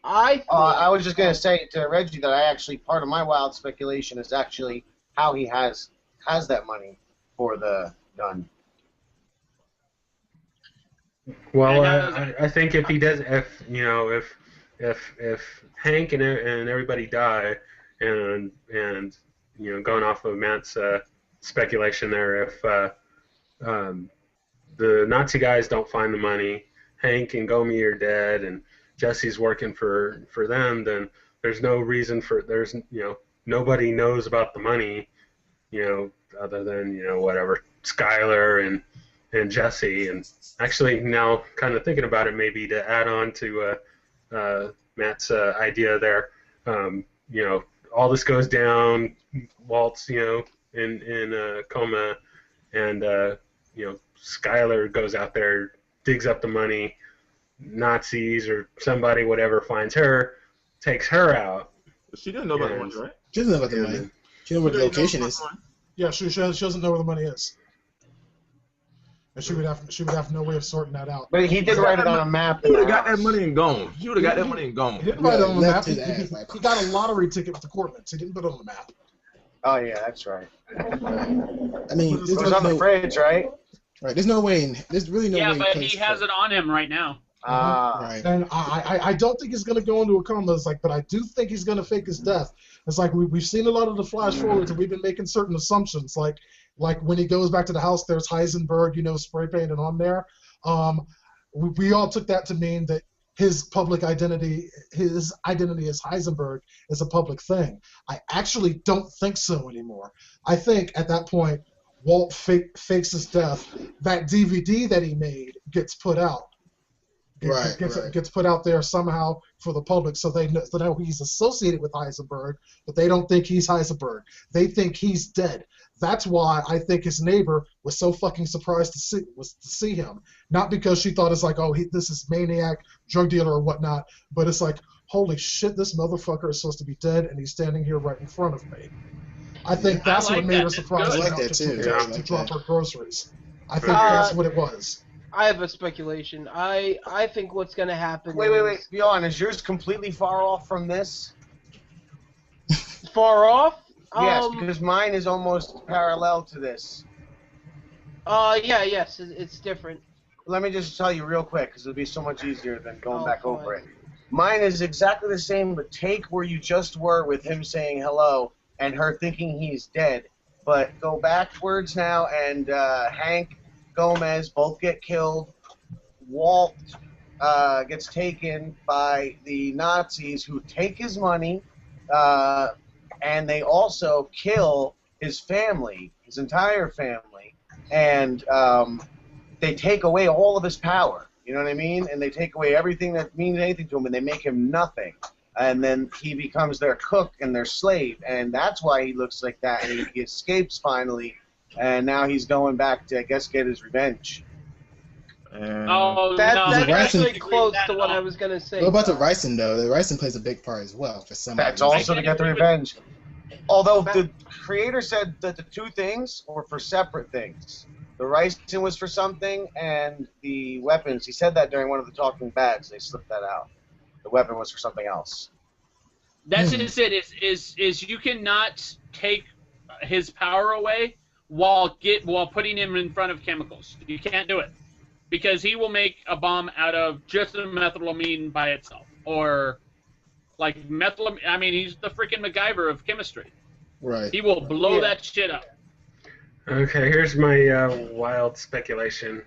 I was just going to say to Reggie that part of my wild speculation is actually how he has that money for the gun. Well, I think if he does, if Hank and everybody die, and going off of Matt's speculation there, if the Nazi guys don't find the money, Hank and Gomi are dead, and Jesse's working for them, then there's no reason nobody knows about the money, other than, whatever, Skylar and Jesse. And actually now kind of thinking about it, maybe to add on to Matt's idea there, all this goes down, Walt's, in a coma, and, Skylar goes out there, digs up the money, Nazis or somebody, whatever, finds her, takes her out. She didn't know about the money, right? She doesn't know about the money. She knows where the location is. Yeah, she doesn't know where the money is, and she would have no way of sorting that out. But he did write it on a map. He would have got that money and gone. He would have got that money and gone. He didn't write it on the map. He got a lottery ticket with the coordinates. He didn't put it on the map. Oh yeah, that's right. I mean, it was on the fridge, right? Right. There's no way. There's really no way. Yeah, but he has it on him right now. Right. And I don't think he's going to go into a coma. It's like, but I do think he's going to fake his death. It's like we've seen a lot of the flash forwards, and we've been making certain assumptions. Like when he goes back to the house, there's Heisenberg, spray painted on there. We all took that to mean that his public identity, his identity as Heisenberg, is a public thing. I actually don't think so anymore. I think at that point, Walt fakes his death. That DVD that he made gets put out. Gets put out there somehow for the public, so they know he's associated with Heisenberg, but they don't think he's Heisenberg. They think he's dead. That's why I think his neighbor was so fucking surprised to see him. Not because she thought it's like, oh, this is maniac, drug dealer or whatnot, but it's like, holy shit, this motherfucker is supposed to be dead, and he's standing here right in front of me. I think that's what made her surprised I like enough that too. to drop her groceries. I think that's what it was. I have a speculation. I think what's going to happen. Wait. Be honest. Is yours completely far off from this? Far off? Yes, because mine is almost parallel to this. Yes, it's different. Let me just tell you real quick, because it'll be so much easier than going back over it. Mine is exactly the same, but take where you just were with him saying hello and her thinking he's dead. But go backwards now, and Hank, Gomez both get killed. Walt gets taken by the Nazis who take his money, and they also kill his family, his entire family, and they take away all of his power. You know what I mean? And they take away everything that means anything to him, and they make him nothing. And then he becomes their cook and their slave, and that's why he looks like that. And he escapes finally, and now he's going back to, I guess, get his revenge. That's actually close to what I was going to say. What about the ricin, though? The ricin plays a big part as well for some That's reason. also to get the revenge. Although the creator said that the two things were for separate things. The ricin was for something, and the weapons, he said that during one of the Talking Bags. They slipped that out. The weapon was for something else. That's just it. Is you cannot take his power away while putting him in front of chemicals. You can't do it because he will make a bomb out of just a methylamine by itself, or like methylamine. I mean, he's the freaking MacGyver of chemistry. Right. He will blow that shit up. Okay, here's my wild speculation.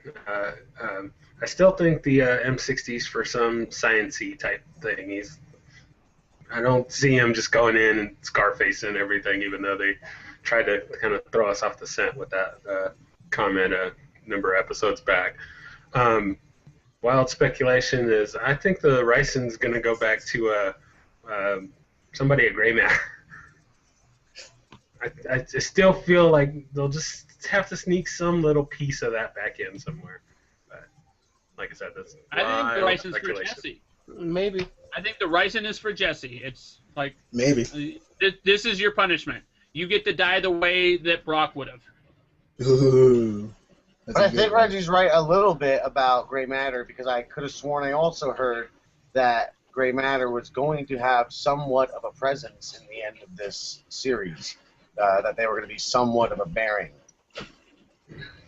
I still think the M60's for some science-y type thing. I don't see him just going in and Scarface and everything, even though they tried to kind of throw us off the scent with that comment a number of episodes back. Wild speculation is I think the ricin's going to go back to somebody at Gray Matter. I still feel like they'll just have to sneak some little piece of that back in somewhere. But like I said, that's I think the ricin's for Jesse. Maybe. I think the ricin is for Jesse. It's like maybe this is your punishment. You get to die the way that Brock would have. Ooh. But I think Reggie's right a little bit about Gray Matter, because I could have sworn I also heard that Gray Matter was going to have somewhat of a presence in the end of this series. That they were going to be somewhat of a bearing.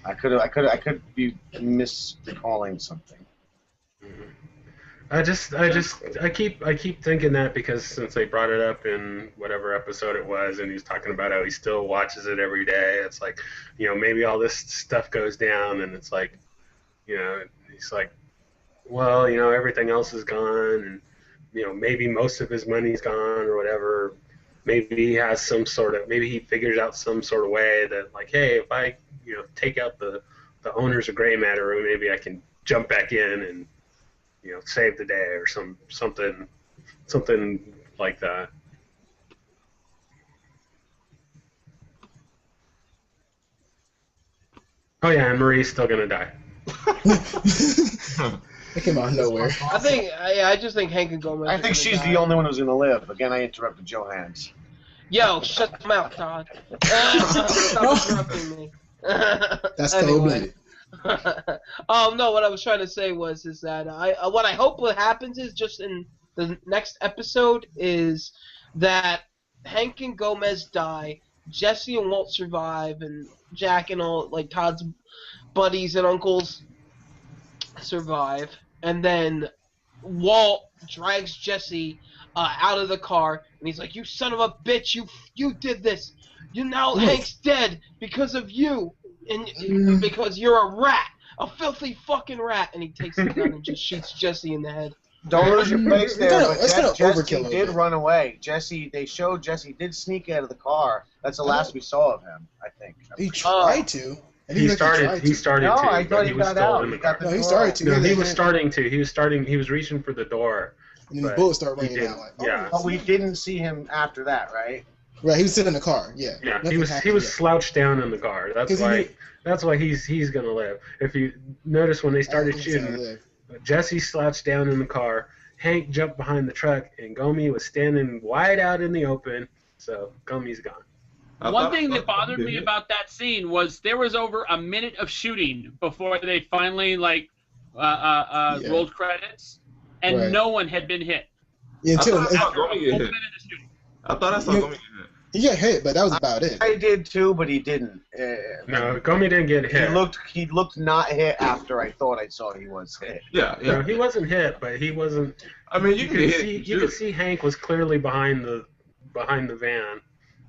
I could be misrecalling something. I keep thinking that because since they brought it up in whatever episode it was, and he's talking about how he still watches it every day. It's like, maybe all this stuff goes down, and it's like, he's like, well, everything else is gone, and maybe most of his money's gone or whatever. Maybe he has maybe he figures out some sort of way that, like, hey, if I, take out the owners of Gray Matter, maybe I can jump back in and, save the day or something like that. Oh yeah, and Marie's still gonna die. It came out of nowhere. I just think Hank and Gomez. I think she's the only one who's gonna live. Again, I interrupted Johann's. Yo, shut them out, Todd. Stop interrupting me. That's cold-blooded. No, what I was trying to say is that what I hope what happens is just in the next episode is that Hank and Gomez die, Jesse and Walt survive, and Jack and all like Todd's buddies and uncles survive, and then Walt drags Jesse out of the car, and he's like, "You son of a bitch! You did this! Hank's dead because of you, and because you're a rat, a filthy fucking rat!" And he takes a gun and just shoots Jesse in the head. Don't lose your place there, but Jesse did run away. They showed Jesse did sneak out of the car. That's the last we saw of him, I think. He tried to. He started No, to. I thought he was got still out. in the car. No, he started to. No, he was starting to. He was reaching for the door. And then the bullets started raining out. Like, yeah. But we didn't see him after that, right? Right, he was sitting in the car. Yeah. Yeah, he was slouched down in the car. That's why he's gonna live. If you notice when they started shooting, Jesse slouched down in the car. Hank jumped behind the truck, and Gomi was standing wide out in the open. So Gomi's gone. One thing that bothered me about that scene was there was over a minute of shooting before they finally rolled credits, and no one had been hit. Yeah, I thought I saw Gomi get hit. He got hit, but that was about it. I did too, but he didn't. No, Gomi didn't get hit. He looked not hit after I thought I saw he was hit. Yeah. No, he wasn't hit, but he wasn't. I mean, you could see Hank was clearly behind the van.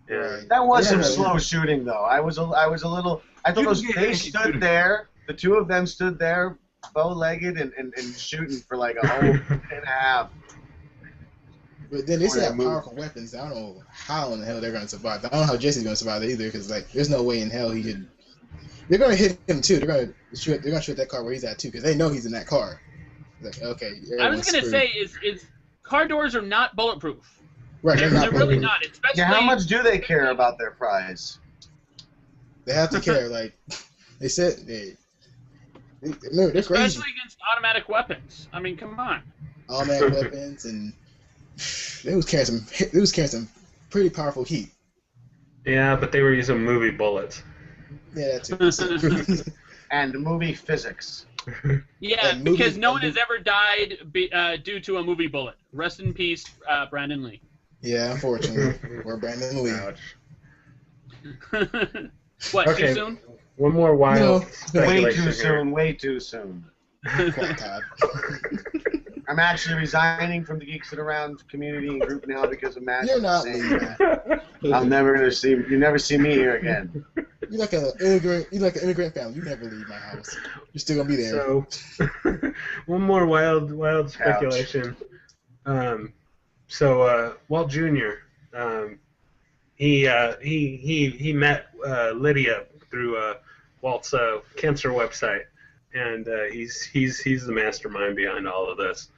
Yeah. That was some slow shooting, though. I was a little. I thought they stood there. The two of them stood there, bow-legged and shooting for like a whole minute and a half. But then they still have powerful weapons. I don't know how in the hell they're going to survive. I don't know how Jesse's going to survive either, because there's no way in hell he could. They're going to hit him too. They're going to shoot that car where he's at too, because they know he's in that car. Like, okay. I was going to say is car doors are not bulletproof. Right, they're really not. Especially how much do they care about their prize? They have to care. Like they said, they're crazy. Especially against automatic weapons. I mean, come on. Automatic weapons, and they was carrying some pretty powerful heat. Yeah, but they were using movie bullets. Yeah, that's it. And movie physics. Yeah, because no one has ever died due to a movie bullet. Rest in peace, Brandon Lee. Yeah, unfortunately. Or Brandon Lee. What, too soon? One more wild speculation. Way too soon. I'm actually resigning from the Geeks That Around community and group now because of Matt. You're not saying that. I'm never gonna see you. Never see me here again. You're like an immigrant family. You never leave my house. You're still gonna be there. So, one more wild speculation. Walt Jr. He met Lydia through Walt's cancer website, and he's the mastermind behind all of this.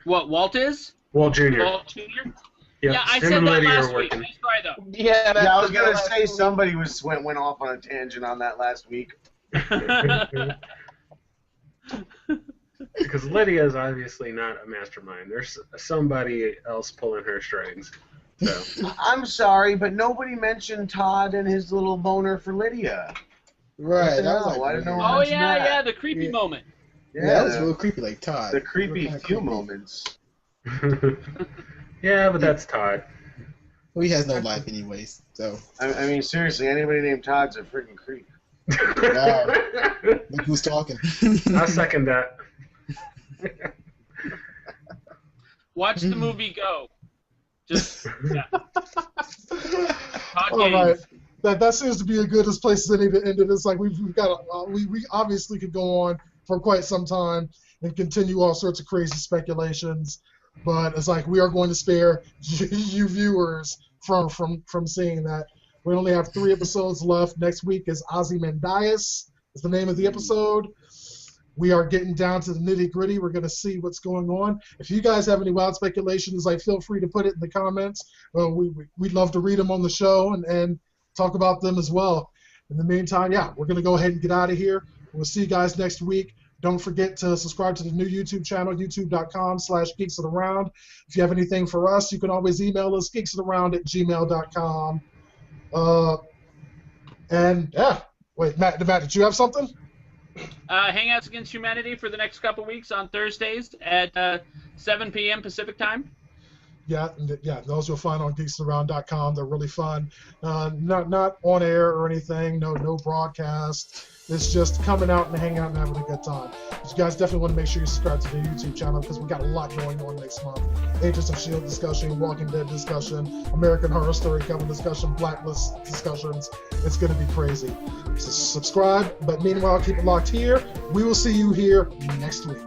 What, Walt is? Walt Jr. Walt Jr. Yep. Yeah, I said that last week. Nice try though. Yeah, I was gonna say somebody went off on a tangent on that last week. Because Lydia is obviously not a mastermind. There's somebody else pulling her strings. So. I'm sorry, but nobody mentioned Todd and his little boner for Lydia. Right. I don't know. Oh yeah, the creepy moment. Yeah, that was real creepy, like Todd. The creepy few moments. Yeah, but that's Todd. Well, he has no life anyways, so. I mean, seriously, anybody named Todd's a freaking creep. Wow. Look who's talking. I'll second that. Watch the movie Go. Just, yeah. All right. That seems to be as good as place as any to end it. It's like we've got we obviously could go on for quite some time and continue all sorts of crazy speculations, but it's like we are going to spare you viewers from seeing that. We only have 3 episodes left. Next week is Ozymandias is the name of the episode. We are getting down to the nitty-gritty. We're going to see what's going on. If you guys have any wild speculations, feel free to put it in the comments. We'd love to read them on the show and talk about them as well. In the meantime, we're going to go ahead and get out of here. We'll see you guys next week. Don't forget to subscribe to the new YouTube channel, youtube.com/geeksofaround. If you have anything for us, you can always email us, geeksofaround@gmail.com. Wait, Matt, did you have something? Hangouts Against Humanity for the next couple weeks on Thursdays at 7 p.m. Pacific time. Yeah, those you'll find on geeksaround.com. They're really fun. Not on air or anything. No broadcast. It's just coming out and hanging out and having a good time. But you guys definitely want to make sure you subscribe to the YouTube channel because we got a lot going on next month. Agents of S.H.I.E.L.D. discussion, Walking Dead discussion, American Horror Story Coven discussion, Blacklist discussions. It's going to be crazy. So subscribe, but meanwhile, keep it locked here. We will see you here next week.